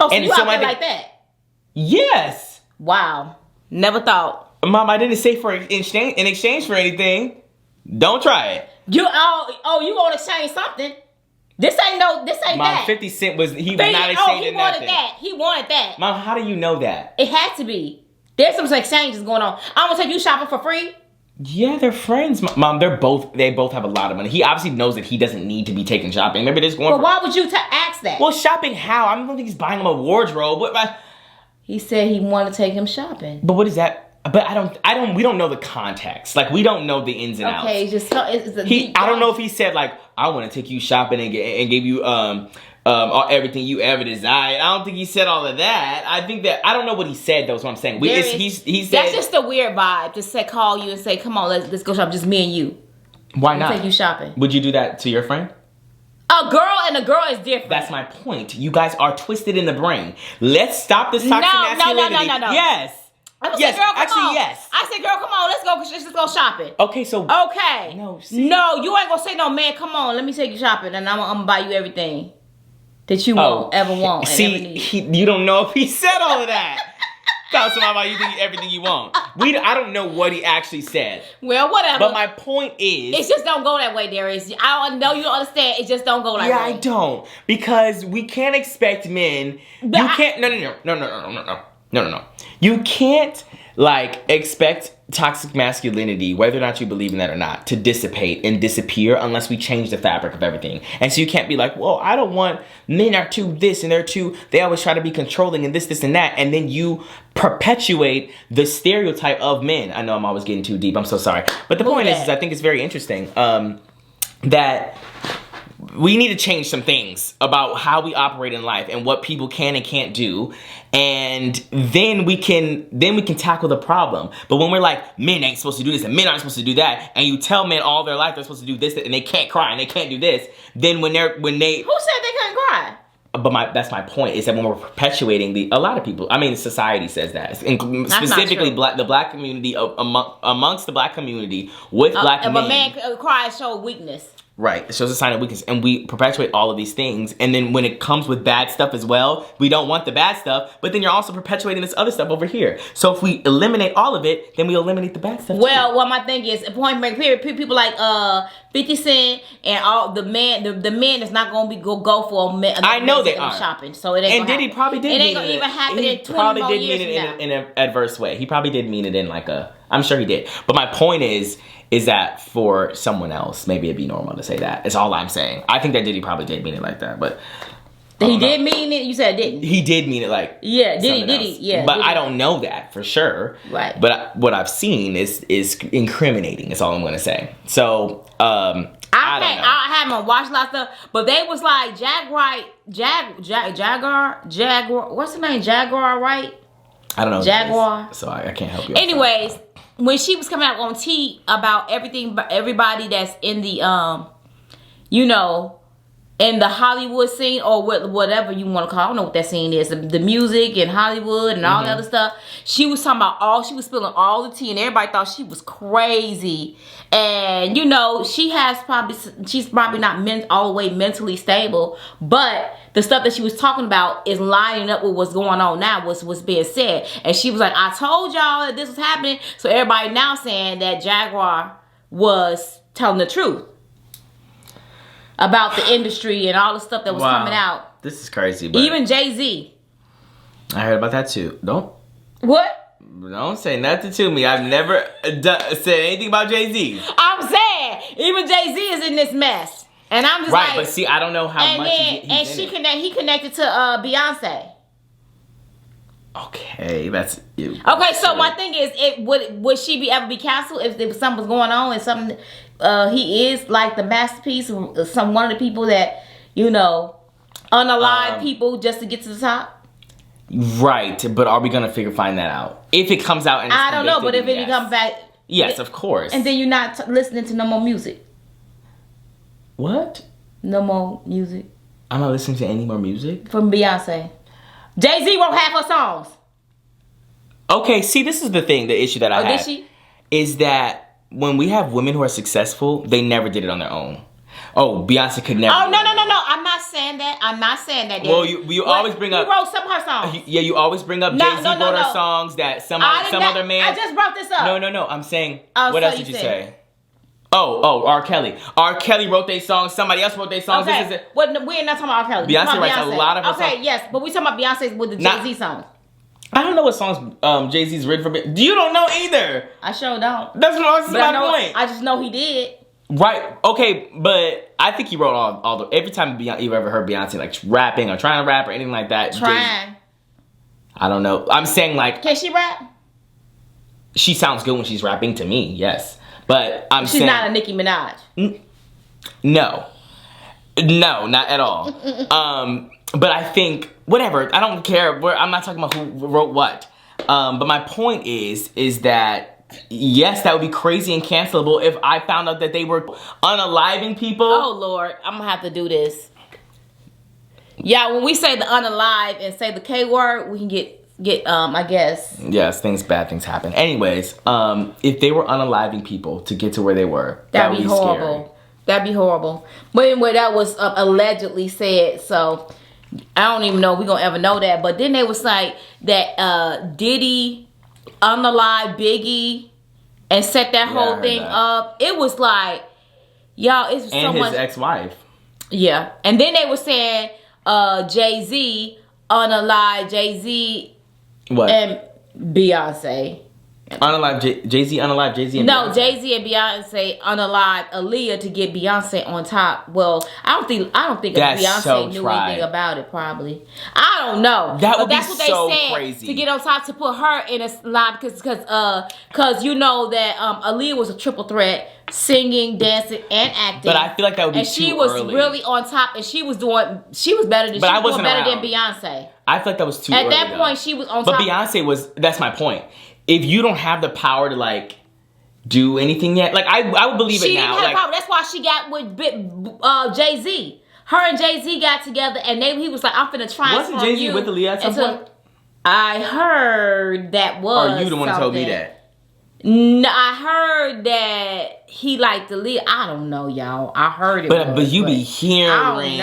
Oh, so you out there like that? Yes. Wow. Never thought. Mom, I didn't say in exchange for anything. Don't try it. You gonna exchange something? This ain't Mom, that. 50 Cent was not exchanging nothing. He wanted that. Mom, how do you know that? It had to be. There's some exchanges going on. I'm gonna take you shopping for free. Yeah, they're friends. Mom, they both have a lot of money. He obviously knows that he doesn't need to be taken shopping. Maybe they're just going. But why would you ask that? Well, shopping how? I don't think he's buying him a wardrobe. He said he wanted to take him shopping. But what is that? But we don't know the context. Like, we don't know the ins and outs. Okay, it's I don't know if he said, like, I want to take you shopping and give you everything you ever desired. I don't think he said all of that. I don't know what he said, though, is what I'm saying. He said... That's just a weird vibe. Just call you and say, come on, let's go shop. Just me and you. Why not? Take you shopping. Would you do that to your friend? A girl and a girl is different. That's my point. You guys are twisted in the brain. Let's stop this toxic masculinity. No. Yes. I said, girl, come on. Yes. I said, girl, come on. Let's go shopping. Okay, so... Okay. No, see? No, you ain't gonna say, no, man, come on. Let me take you shopping, and I'm gonna buy you everything that you ever want. And see, ever need. You don't know if he said all of that. Tell somebody about you think everything you want. I don't know what he actually said. Well, whatever. But my point is... It just don't go that way, Darius. I know you don't understand. It just don't go that way. Yeah, I don't. Because we can't expect men... No. You can't, like, expect toxic masculinity, whether or not you believe in that or not, to dissipate and disappear unless we change the fabric of everything. And so you can't be like, well, I don't want men are too this and they're too... They always try to be controlling and this, and that. And then you perpetuate the stereotype of men. I know I'm always getting too deep. I'm so sorry. But the point is I think it's very interesting that... We need to change some things about how we operate in life and what people can and can't do, and then we can tackle the problem. But when we're like, men ain't supposed to do this and men aren't supposed to do that, and you tell men all their life they're supposed to do this and they can't cry and they can't do this, then when they who said they couldn't cry? But that's my point, is that when we're perpetuating a lot of people, I mean, society says that, and specifically the black community, amongst the black community with black men. If a man cries, show weakness. Right, it shows a sign of weakness, and we perpetuate all of these things, and then when it comes with bad stuff as well, we don't want the bad stuff, but then you're also perpetuating this other stuff over here. So if we eliminate all of it, then we eliminate the bad stuff Well, too. what my thing is, point blank period, people like 50 Cent and all the man is not gonna be go for a man. I know they are shopping, so it ain't. And Diddy probably did. It ain't gonna even happen in 20 probably more did years mean it from now. in an adverse way. He probably did mean it in like a... I'm sure he did. But my point is that for someone else, maybe it'd be normal to say that. It's all I'm saying. I think that Diddy probably did mean it like that, but... He did mean it? You said didn't? He did mean it like... Yeah, Diddy, yeah. But I don't know that for sure. Right. But what I've seen is incriminating, is all I'm going to say. So, I don't know. I haven't watched a lot of stuff, but they was like, Jaguar, what's the name? Jaguar, right? I don't know. Jaguar. So I can't help you. Anyways, when she was coming out on T about everybody that's in the in the Hollywood scene, or whatever you want to call it. I don't know what that scene is. The music and Hollywood and all that other stuff. She was talking about she was spilling all the tea, and everybody thought she was crazy. And she's probably not all the way mentally stable, but the stuff that she was talking about is lining up with what's going on now, what's being said. And she was like, I told y'all that this was happening. So everybody now saying that Jaguar was telling the truth about the industry and all the stuff that was coming out. This is crazy. But even Jay-Z. I heard about that too. What? Don't say nothing to me. I've never said anything about Jay-Z. I'm saying, even Jay-Z is in this mess. And I'm just right, but see, I don't know how much he connected to Beyonce. Okay, that's... Okay, so my thing is, would she ever be canceled if something was going on and something... he is like the masterpiece, one of the people that, unalive people just to get to the top. Right, but are we gonna find that out? If it comes out and it's I don't know, but if it comes back... Yes, of course. And then you're not listening to no more music. What? No more music. I'm not listening to any more music? From Beyonce. Jay-Z wrote half her songs. Okay, see, this is the issue that I have. Did she? Is that when we have women who are successful, they never did it on their own. Oh, Beyonce could never. Oh, no. I'm not saying that. Well, you always bring up... You wrote some of her songs. Yeah, you always bring up Jay-Z wrote her songs that some other man... I just brought this up. No. I'm saying... what else did you say? Oh, R. Kelly. R. Kelly wrote their songs. Somebody else wrote their songs. Okay. We're not talking about R. Kelly. Beyonce writes a lot of her songs. Okay, yes. But we talking about Beyonce with the Jay-Z songs. I don't know what songs Jay-Z's written for. You don't know either. I sure don't. That's my point. I just know he did. Right. Okay, but I think he wrote all the... Every time you've ever heard Beyonce like rapping or trying to rap or anything like that. Trying. I don't know. I'm saying like... Can she rap? she sounds good when she's rapping to me, yes. But I'm saying... She's not a Nicki Minaj. No, not at all. But I think, whatever, I don't care. I'm not talking about who wrote what. But my point is that, yes, that would be crazy and cancelable if I found out that they were unaliving people. Oh, Lord, I'm going to have to do this. Yeah, when we say the unalive and say the K word, we can get I guess. Yes, bad things happen. Anyways, if they were unaliving people to get to where they were, that would be horrible. Scary. That'd be horrible. But anyway, that was allegedly said, so I don't even know if we're going to ever know that. But then they was like that Diddy unalived Biggie and set that whole thing up. It was like, y'all, it's and someone... his ex-wife. Yeah. And then they were saying Jay-Z unalived Jay-Z what? And Beyonce. Unalive Jay-Z, unalive Jay-Z and No, Beyonce. Jay-Z and Beyonce unalive Aaliyah to get Beyonce on top. Well, I don't think Beyonce so knew anything about it, probably. I don't know. That would but that's be what so they said crazy. to get on top, to put her in a live, because you know that Aaliyah was a triple threat, singing, dancing, and acting. But I feel like that would be and too she was early. really on top, and she was better than Beyonce. I feel like that was too early. At that point, she was on but top. But Beyonce was, that's my point. If you don't have the power to, like, do anything yet, like, I would believe it now. She didn't have like, power. That's why she got with Jay-Z. Her and Jay-Z got together, and he was like, I'm finna transform you. Wasn't Jay-Z with Aaliyah at some point? I heard that was Or you the one who told me that? No, I heard that he liked Aaliyah. I don't know, y'all. I heard it. But you be hearing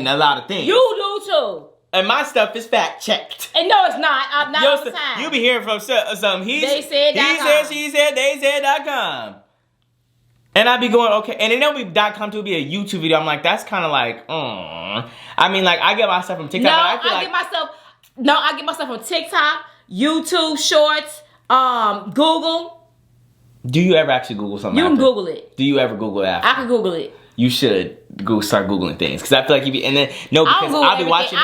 a lot of things. You do too. And my stuff is fact checked. And no, it's not. I'm not all the time. You be hearing from some they said, she said, they said.com. And I be going, okay. And then there'll be .com to be a YouTube video. I'm like, that's kind of like, I mean, like, I get my stuff from TikTok. No, but I get myself from TikTok, YouTube Shorts, Google. Do you ever actually Google something? You can Google it. Do you ever Google it after? I can Google it. You should start Googling things, because I feel like I'll be watching.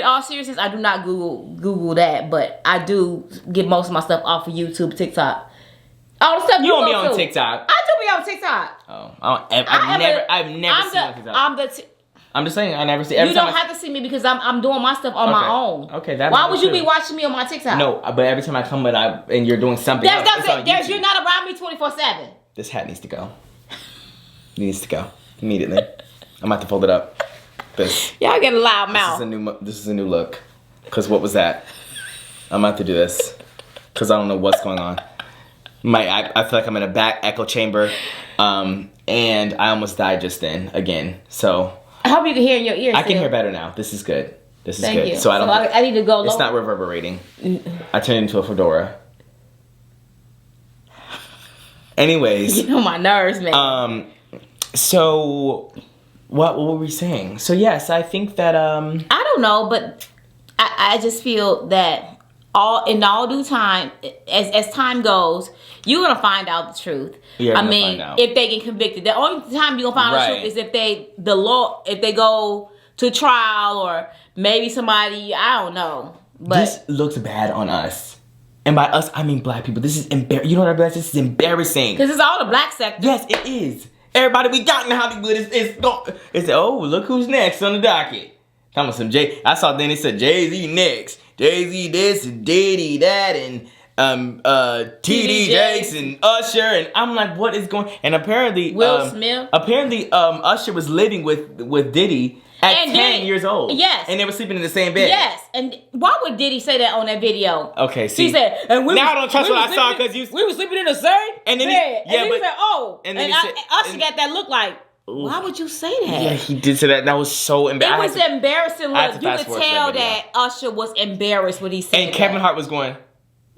All seriousness, I do not Google that, but I do get most of my stuff off of YouTube, TikTok. All the stuff you don't be on TikTok. I do be on TikTok. Oh, I've never seen on TikTok. I'm just saying, I never see. You don't have to see me because I'm doing my stuff on my own. Okay, that's why would you be watching me on my TikTok? No, but every time I come and you're doing something else, it's on YouTube. You're not around me 24/7. This hat needs to go. It needs to go immediately. I'm about to fold it up. Y'all get a loud mouth. This is a new look. Cause what was that? I'm about to do this. Cause I don't know what's going on. I feel like I'm in a back echo chamber. And I almost died just then again. So I hope you can hear in your ears. I can hear better now. This is good. Thank you. So I need to go lower. It's not reverberating. I turned it into a fedora. Anyways. You know my nerves, man. So what were we saying? So yes, I think that I don't know, but I just feel that in all due time, as time goes, you're gonna find out the truth. I mean, if they get convicted, the only time you're gonna find out the truth is if they go to trial, or maybe somebody, I don't know. But this looks bad on us. And by us, I mean black people. This is embarrassing. You know what I realize? This is embarrassing. Because it's all the black sector. Yes, it is. Everybody we got in Hollywood is oh, look who's next on the docket. Talking some I saw then it said Jay-Z next. Jay-Z this and Diddy that and TD Jakes and Usher, and I'm like, what is going? And apparently Will Smith. Apparently Usher was living with Diddy at 10 years old. Yes. And they were sleeping in the same bed. Yes. And why would Diddy say that on that video? Okay, see. He said, and now I don't trust what I saw because we were sleeping in the same and then bed. He said, oh. And Usher got that look like, why would you say that? Yeah, he did say that. That was so embarrassing. It was embarrassing. Look, you could tell that Usher was embarrassed when he said that. And Kevin Hart was going...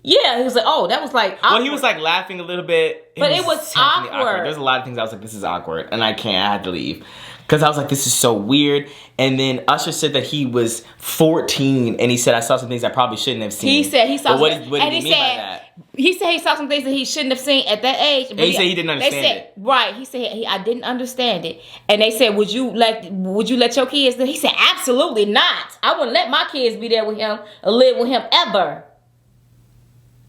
Yeah, he was like, oh, that was like awkward. Well, he was like laughing a little bit. But it was awkward. There's a lot of things I was like, this is awkward. And I had to leave. Because I was like, this is so weird. And then Usher said that he was 14. And he said, I saw some things I probably shouldn't have seen. He said he saw what did he mean by that? He said he saw some things that he shouldn't have seen at that age. And he said he didn't understand it. Right. He said, I didn't understand it. And they said, would you let your kids? He said, absolutely not. I wouldn't let my kids be there with him or live with him ever.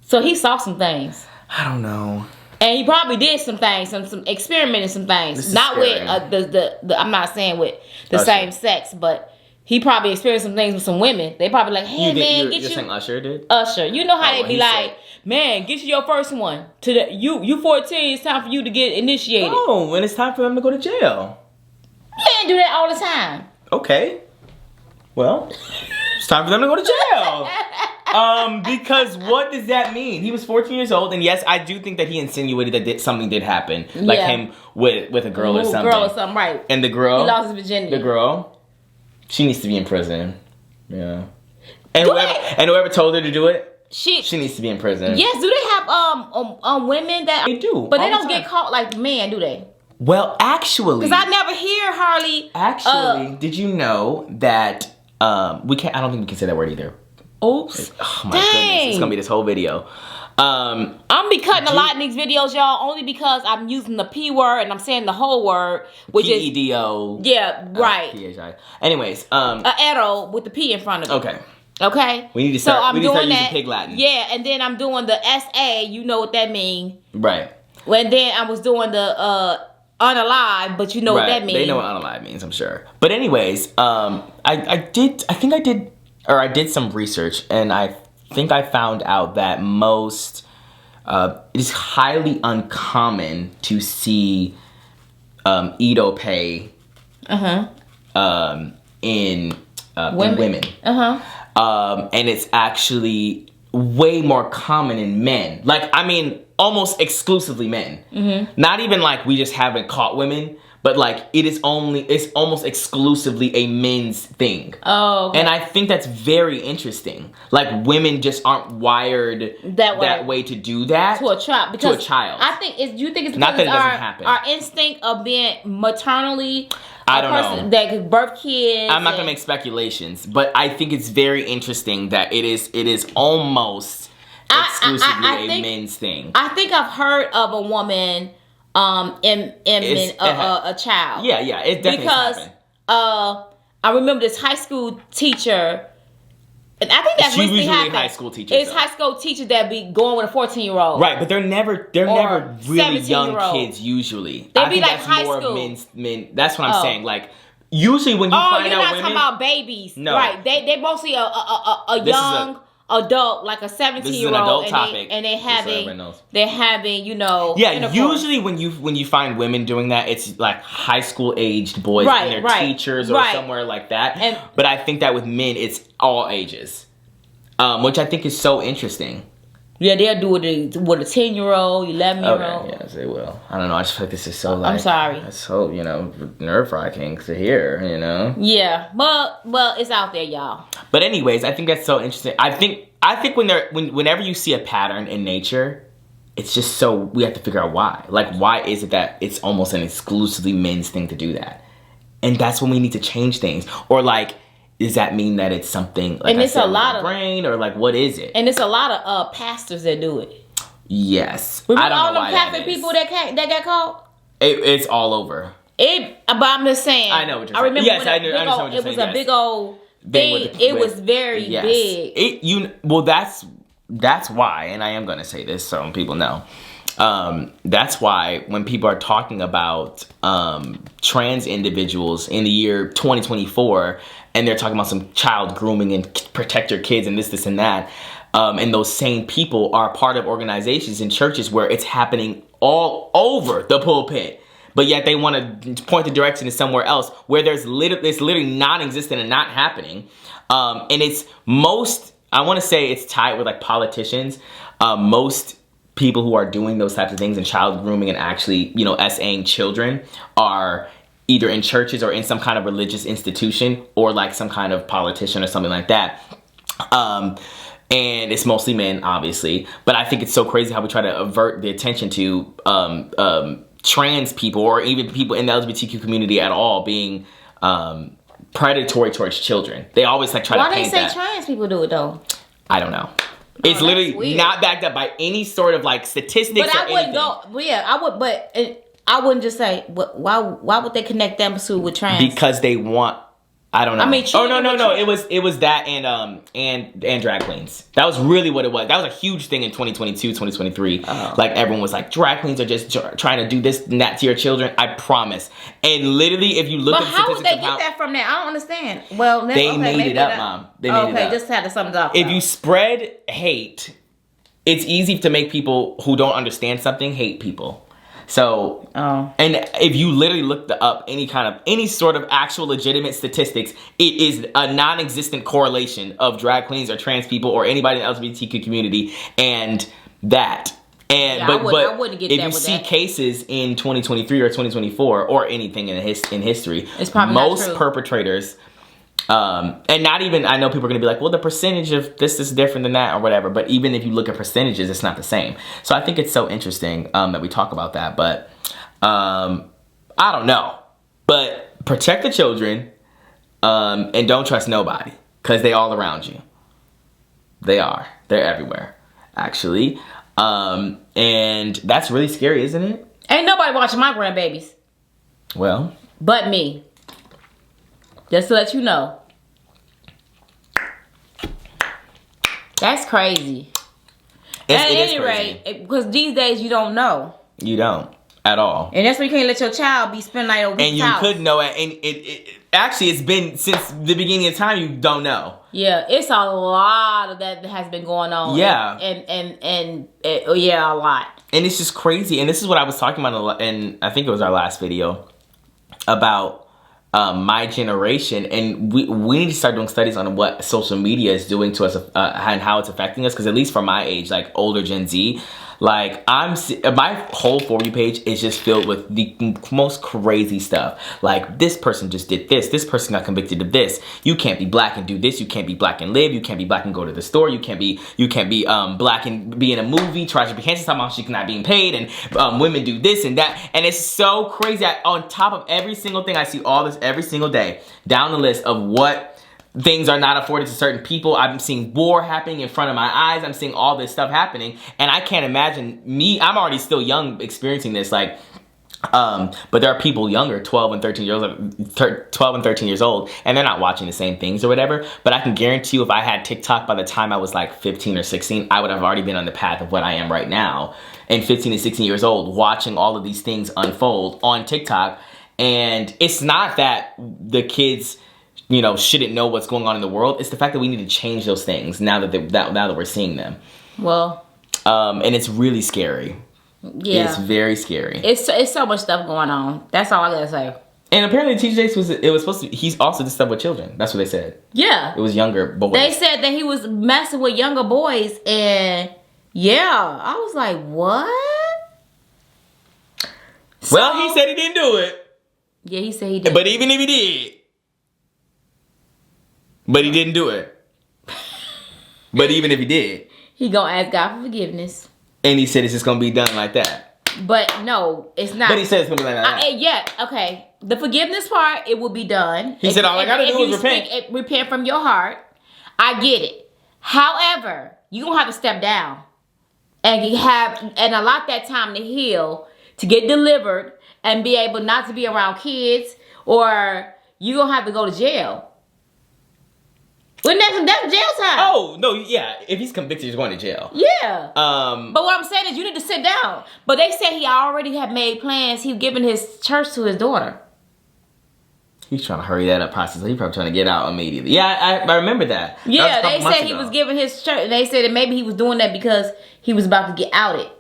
So he saw some things. I don't know. And he probably did some things, some experimenting some things. Not scary. with the I'm not saying with the same sex, but he probably experienced some things with some women. They probably like, hey man, you're saying Usher did? Usher. You know how they be like, man, get you your first one. You 14, it's time for you to get initiated. Oh, when it's time for them to go to jail. Men do that all the time. Okay. Well, it's time for them to go to jail. Because what does that mean? He was 14 years old, and yes, I do think that he insinuated that something did happen, like him with a girl or something. Right? And the girl, he lost his virginity. The girl, she needs to be in prison. Yeah. And whoever told her to do it, she needs to be in prison. Yes. Do they have women that they do, but they don't get caught like men, do they? Well, actually, because I never hear Harley. Actually, did you know that we can't? I don't think we can say that word either. Oops. Oh my goodness. It's gonna be this whole video. I'm be cutting a lot in these videos, y'all, only because I'm using the P word and I'm saying the whole word, which is P-E-D-O. Yeah, right. P-H-I. Anyways, a edo with the P in front of it. Okay. We need to start using Pig Latin. Yeah, and then I'm doing the S-A, you know what that means. Right. And then I was doing the unalive, but you know what that means. They know what unalive means, I'm sure. But anyways, I did some research, and I think I found out that it is highly uncommon to see Edo pay in women. And it's actually way more common in men. Like, I mean, almost exclusively men. Mm-hmm. Not even like we just haven't caught women, but like it's almost exclusively a men's thing. Oh, okay. And I think that's very interesting. Like, women just aren't wired that way to do that to a child. To a child. I think do you think it's not because that it doesn't happen. Our instinct of being maternally I don't know. That could birth kids. I'm not gonna make speculations, but I think it's very interesting that it is almost exclusively a men's thing. I think I've heard of a woman a child. Yeah, it definitely happened. I remember this high school teacher. And I think that's recently happened. High school teachers. It's high school teachers that be going with a 14-year-old. Right, but they're never really young kids usually. They be like high school. Men. That's what I'm saying. Like, usually when you find out women, you're not talking about babies. No, right? They mostly a young adult, like a 17-year-old. This is an adult topic, and they're having usually when you find women doing that, it's like high school aged boys and their teachers or somewhere like that. But I think that with men, it's all ages, which I think is so interesting. Yeah, they'll do it with a 10-year-old, 11-year-old. Okay, yes, they will. I don't know. I just feel like this is so like... I'm sorry. It's so, nerve-wracking to hear, Yeah, well, it's out there, y'all. But anyways, I think that's so interesting. I think whenever you see a pattern in nature, it's just so... We have to figure out why. Like, why is it that it's almost an exclusively men's thing to do that? And that's when we need to change things. Or, like... Does that mean that it's something like and it's a lot of brain, or like what is it? And it's a lot of pastors that do it. Yes, remember I don't all know them Catholic people that got caught? It's all over. But I'm just saying. I know what you're saying. I remember. Yes, I understand what you're saying. It was a big old thing. It was very big. That's why, and I am going to say this so people know. That's why when people are talking about trans individuals in the year 2024, and they're talking about some child grooming and protect your kids and this and that, and those same people are part of organizations and churches where it's happening all over the pulpit, but yet they want to point the direction to somewhere else where it's literally non-existent and not happening. And it's I want to say it's tied with like politicians. Most people who are doing those types of things and child grooming and actually, SAing children are either in churches or in some kind of religious institution or like some kind of politician or something like that. And it's mostly men, obviously. But I think it's so crazy how we try to avert the attention to trans people or even people in the LGBTQ community at all being predatory towards children. They always try to paint that. Why they say trans people do it though? I don't know. It's literally not backed up by any sort of like statistics. But I wouldn't go. Yeah, I would. But I wouldn't just say. Why would they connect them with trans? Because they want. I don't know. I mean, no. It was that and drag queens. That was really what it was. That was a huge thing in 2022, 2023. Like everyone was like, drag queens are just trying to do this and that to your children. I promise. And literally, if you look at the how would statistics they get that from there? I don't understand. Well, they made it up, Mom. They made it up. Just had to sum it up. If you spread hate, it's easy to make people who don't understand something hate people. So, and if you literally look up any sort of actual legitimate statistics, it is a non-existent correlation of drag queens or trans people or anybody in the LGBTQ community and that. And I wouldn't get if that you with see that. cases in 2023 or 2024 or anything in history, it's probably most not true. perpetrators. And not even, I know people are going to be like, well, the percentage of this is different than that or whatever. But even if you look at percentages, it's not the same. So I think it's so interesting that we talk about that. But I don't know. But protect the children and don't trust nobody because they all around you. They are. They're everywhere, actually. And that's really scary, isn't it? Ain't nobody watching my grandbabies. Well. But me. Just to let you know. That's crazy. At any rate, because these days you don't know. You don't at all. And that's why you can't let your child be spending night over and you house. could know it. And it actually, it's been since the beginning of time, you don't know. Yeah, it's a lot of that has been going on. Yeah. And yeah, a lot. And it's just crazy. And this is what I was talking about in, I think it was our last video, about my generation, and we need to start doing studies on what social media is doing to us and how it's affecting us. Because at least for my age, like older Gen Z, like my whole For You page is just filled with the most crazy stuff. Like this person just did this. This person got convicted of this. You can't be black and do this. You can't be black and live. You can't be black and go to the store. You can't be black and be in a movie. Taraji P. Henson talking about she's not being paid, and women do this and that. And it's so crazy. On top of every single thing, I see all this every single day down the list of what things are not afforded to certain people. I'm seeing war happening in front of my eyes. I'm seeing all this stuff happening. And I can't imagine I'm already still young experiencing this. Like, but there are people younger, 12 and 13 years old, and they're not watching the same things or whatever. But I can guarantee you if I had TikTok by the time I was like 15 or 16, I would have already been on the path of what I am right now. And 15 and 16 years old, watching all of these things unfold on TikTok. And it's not that the kids, shouldn't know what's going on in the world. It's the fact that we need to change those things now that we're seeing them. Well, and it's really scary. Yeah, it's very scary. It's so much stuff going on. That's all I gotta say. And apparently, TJ was supposed to. He's also did stuff with children. That's what they said. Yeah, it was younger boys. They said that he was messing with younger boys, and yeah, I was like, what? Well, he said he didn't do it. Yeah, he said he did. But even if he did. But he didn't do it. But even if he did. He gonna ask God for forgiveness. And he said it's just gonna be done like that. But no, it's not. But he said it's gonna be like that. Yeah, okay. The forgiveness part, it will be done. He said all I gotta do is repent. Repent from your heart. I get it. However, you're gonna have to step down. And allot that time to heal, to get delivered, and be able not to be around kids, or you're gonna have to go to jail. Well, that's jail time. Oh, no, yeah. If he's convicted, he's going to jail. Yeah. But what I'm saying is you need to sit down. But they said he already had made plans. He giving his church to his daughter. He's trying to hurry that up process. He's probably trying to get out immediately. Yeah, I remember that. Yeah, they said he was giving his church. They said that maybe he was doing that because he was about to get outed.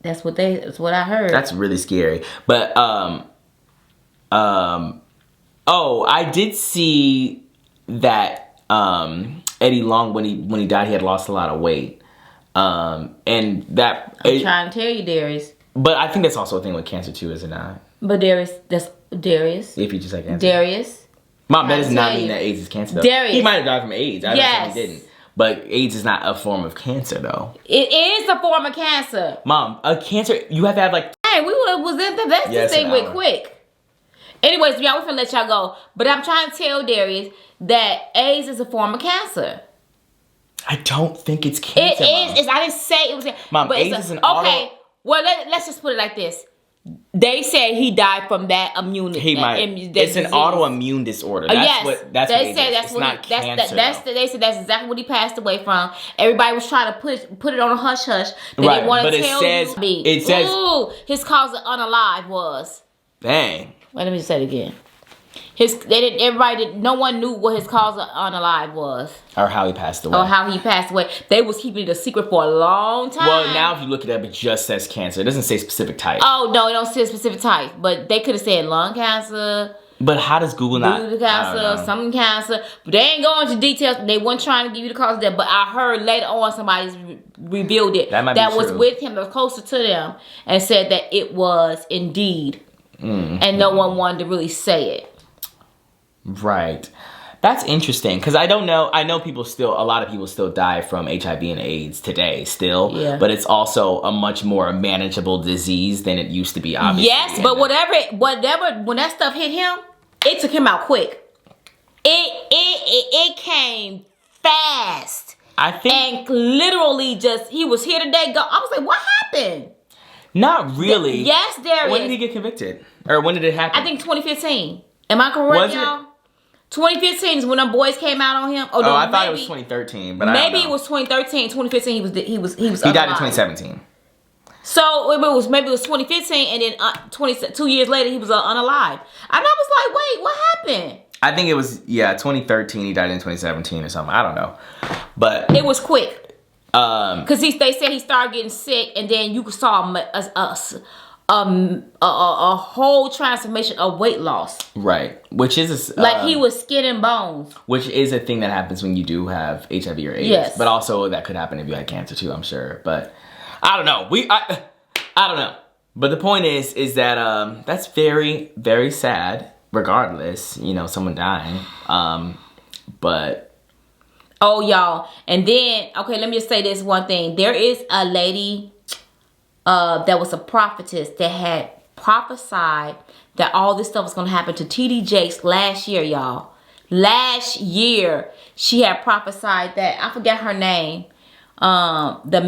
That's what I heard. That's really scary. But, I did see that Eddie Long, when he died, he had lost a lot of weight, and that I'm trying to tell you, Darius. But I think that's also a thing with cancer too, is it not? But Darius, that's Darius. If you just like cancer, Darius. Mom, that does not mean that AIDS is cancer, though. Darius, he might have died from AIDS. I yes, he didn't. But AIDS is not a form of cancer, though. It is a form of cancer. Mom, a cancer, you have to have like. Hey, we was in this thing with quick. Anyways, y'all, we're finna let y'all go. But I'm trying to tell Darius that AIDS is a form of cancer. I don't think it's cancer. It is. I didn't say it was. Mom, but AIDS is an okay. Well, let's just put it like this. They said he died from that immunity. He might. It's an autoimmune disorder. Yes, That's they what said it is. that's It's what not cancer. they said that's exactly what he passed away from. Everybody was trying to put it on a hush hush. They Right, didn't want but to it tell says- you. it says- Ooh, his cause of unalive was. Dang. Wait, let me say it again. No one knew what his cause of unalive was. Or how he passed away. Or how he passed away. They was keeping it a secret for a long time. Well, now if you look it up, it just says cancer. It doesn't say specific type. Oh, no, it don't say a specific type. But they could have said lung cancer, But how does Google not? booty cancer, something cancer. But they ain't going into details. They weren't trying to give you the cause of that. But I heard later on somebody's revealed it. That might be was true. with him, that was closer to them, and said that it was indeed. And no one wanted to really say it. Right. That's interesting because I don't know. I know a lot of people still die from HIV and AIDS today still. Yeah. But it's also a much more manageable disease than it used to be, obviously. Yes, but whatever, when that stuff hit him, it took him out quick. It came fast. I think. And literally he was here today, go. I was like, what happened? Not really. Yes, there When is. did he get convicted? Or when did it happen? I think 2015. Am I correct, Was it? y'all? 2015 is when them boys came out on him. I thought it was 2013, but maybe I don't know. it was 2013. 2015, he He died in 2017. So maybe it was 2015, and then 2 years later he was unalive. And I was like, wait, what happened? I think it was 2013. He died in 2017 or something. I don't know, but It was quick. Because they said he started getting sick, and then you saw a whole transformation of weight loss. right, which is Like he was skin and bones. which is a thing that happens when you do have HIV or AIDS. Yes. But also that could happen if you had cancer too, I'm sure. But I don't know. I don't know. But the point is that that's very, very sad. Regardless, someone dying. But Oh, y'all. And then, okay, let me just say this one thing. There is a lady that was a prophetess that had prophesied that all this stuff was going to happen to T.D. Jakes last year, y'all. Last year, she had prophesied that. I forget her name. The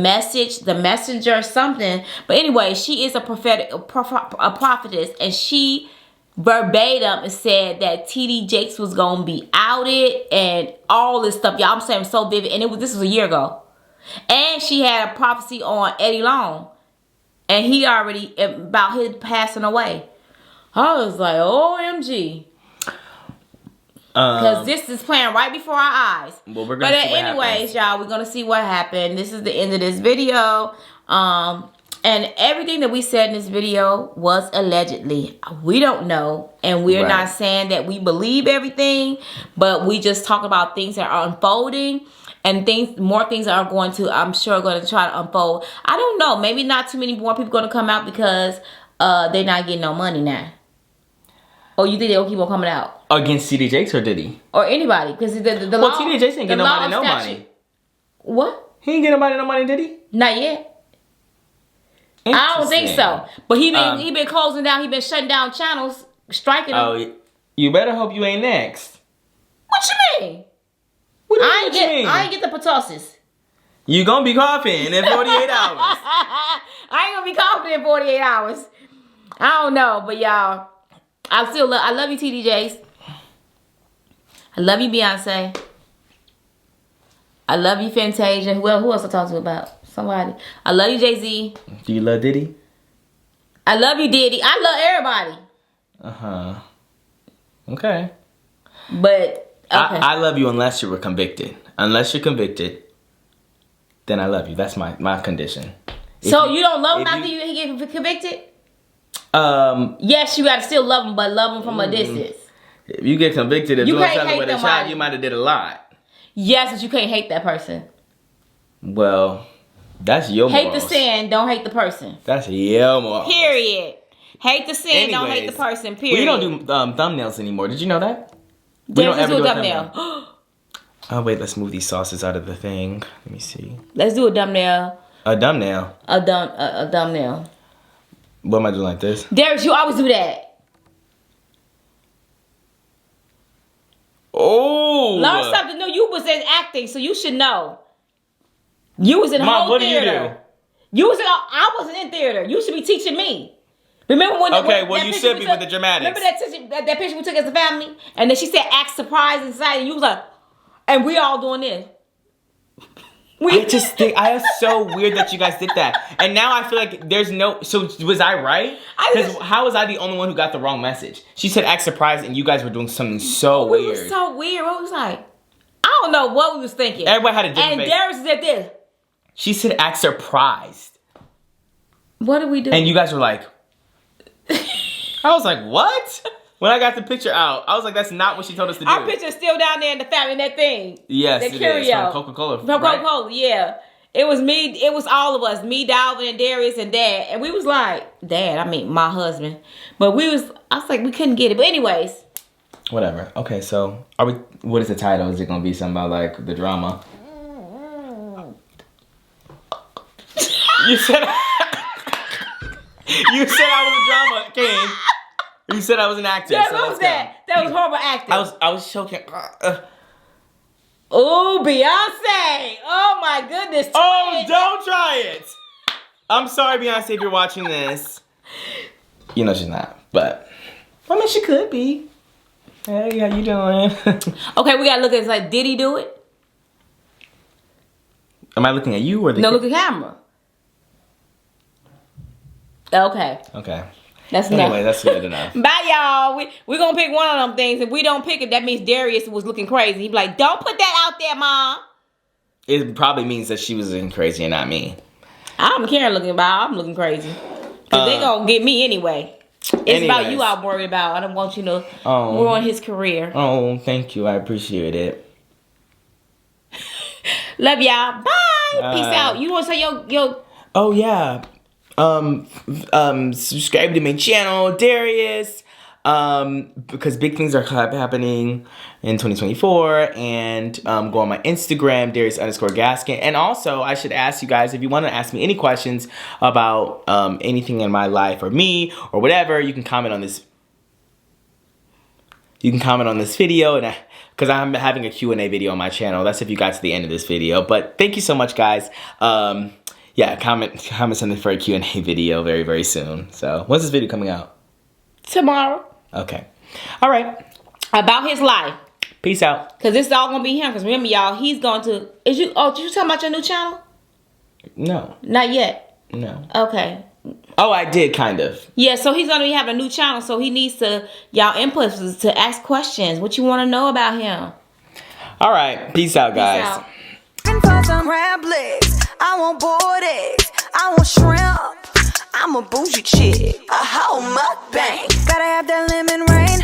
messenger, something. But anyway, she is a prophetess, and she verbatim said that T.D. Jakes was gonna be outed and all this stuff. Y'all, I'm saying so vivid, and this was a year ago. And she had a prophecy on Eddie Long, and he already about his passing away. I was like, OMG. Because this is playing right before our eyes. Well, we're gonna see what happens. y'all, we're gonna see what happened. This is the end of this video. And everything that we said in this video was allegedly. We don't know. And we're Right. not saying that we believe everything. But we just talk about things that are unfolding. And more things are going to, I'm sure, going to try to unfold. I don't know. Maybe not too many more people going to come out because they're not getting no money now. Or you think they'll keep on coming out? against T.D. Jakes or Diddy? Or anybody. Because the Well, law, T.D. Jakes ain't the get law nobody no statute- money. What? He ain't get nobody no money, did he? Not yet. I don't think so. But he been closing down. He been shutting down channels, striking them. Oh, you better hope you ain't next. What you mean? What do you I ain't mean? get the pertussis. You gonna be coughing in 48 hours. I ain't gonna be confident in 48 hours. I don't know, but y'all, I love you, T.D. Jakes. I love you, Beyonce. I love you, Fantasia. Who else I talk to about? Somebody. I love you, Jay-Z. Do you love Diddy? I love you, Diddy. I love everybody. Okay. But okay. I love you unless you were convicted. Unless you're convicted, then I love you. That's my condition. So you don't love him after he get convicted? Yes, you gotta still love him, but love him from a distance. If you get convicted of You doing can't something hate with a child, somebody. you might have did a lot. Yes, but you can't hate that person. Well, that's your Hate morals. the sin, don't hate the person. That's your morals. Period. Hate the sin, don't hate the person. Period. We don't do thumbnails anymore. Did you know that? We don't ever do a thumbnail. Oh wait, let's move these sauces out of the thing. Let me see. Let's do a thumbnail. A thumbnail. A thumbnail. What am I doing like this? Darius, you always do that. Oh. Learn something new. You was in acting, so you should know. You was in Mom, whole what do you theater. do? You was in. I wasn't in theater. You should be teaching me. Remember when? Okay, when well, that you picture should we be took- with the dramatics. Remember that picture we took as a family, and then she said, "Act surprised inside," and you was like, and we all doing this. I just think it's so weird that you guys did that, and now I feel like there's no. So was I right? Because how was I the only one who got the wrong message? She said act surprised, and you guys were doing something so weird. We was so weird. What was like? I don't know what we was thinking. Everybody had a different face. And Darius said this. She said act surprised. What did we do? And you guys were like, I was like, what? When I got the picture out, I was like, that's not what she told us to do. Our picture's still down there in the family, in that thing. Yes, that it curio. is. From Coca-Cola. From Coca-Cola, yeah. It was me, it was all of us. Me, Dalvin, and Darius, and Dad. And we was like, Dad, I mean, my husband. But I was like, we couldn't get it. But anyways. Whatever. Okay, so, what is the title? Is it going to be something about, like, the drama? You said I was a drama king. You said I was an actor. Yeah, so what was that? That was horrible acting. I was choking. Oh, Beyonce. Oh, my goodness. Oh, don't try it. I'm sorry, Beyonce, if you're watching this. You know she's not, but I mean, she could be. Hey, how you doing? Okay, we gotta look at it. Like, did he do it? Am I looking at you or the No, look at the camera. Okay. Okay. That's enough. Anyway, that's good enough. Bye, y'all. We're gonna pick one of them things. If we don't pick it, that means Darius was looking crazy. He'd be like, don't put that out there, Mom. It probably means that she was looking crazy and not me. I don't care looking about. I'm looking crazy. Because they gonna get me anyway. It's about you I'm worried about. I don't want you to ruin his career. Oh, thank you. I appreciate it. Love y'all. Bye. Peace out. You want to say your... Oh, yeah. Subscribe to my channel, Darius. Because big things are happening in 2024. And go on my Instagram, Darius_Gaskin. And also, I should ask you guys, if you want to ask me any questions about anything in my life or me or whatever, you can comment on this. You can comment on this video, and because I'm having a Q&A video on my channel. That's if you got to the end of this video. But thank you so much, guys. Yeah, comment something for a Q&A video very, very soon. So, when's this video coming out? Tomorrow. Okay. All right. About his life. Peace out. Because this is all going to be him. Because remember, y'all, he's going to... did you talk about your new channel? No. Not yet? No. Okay. Oh, I did, kind of. Yeah, so he's going to be having a new channel. So he needs y'all input to ask questions. What you want to know about him. All right. Peace out, guys. Peace out. And for some crab legs, I want boiled eggs, I want shrimp. I'm a bougie chick, a whole mukbang. Gotta have that lemon rain.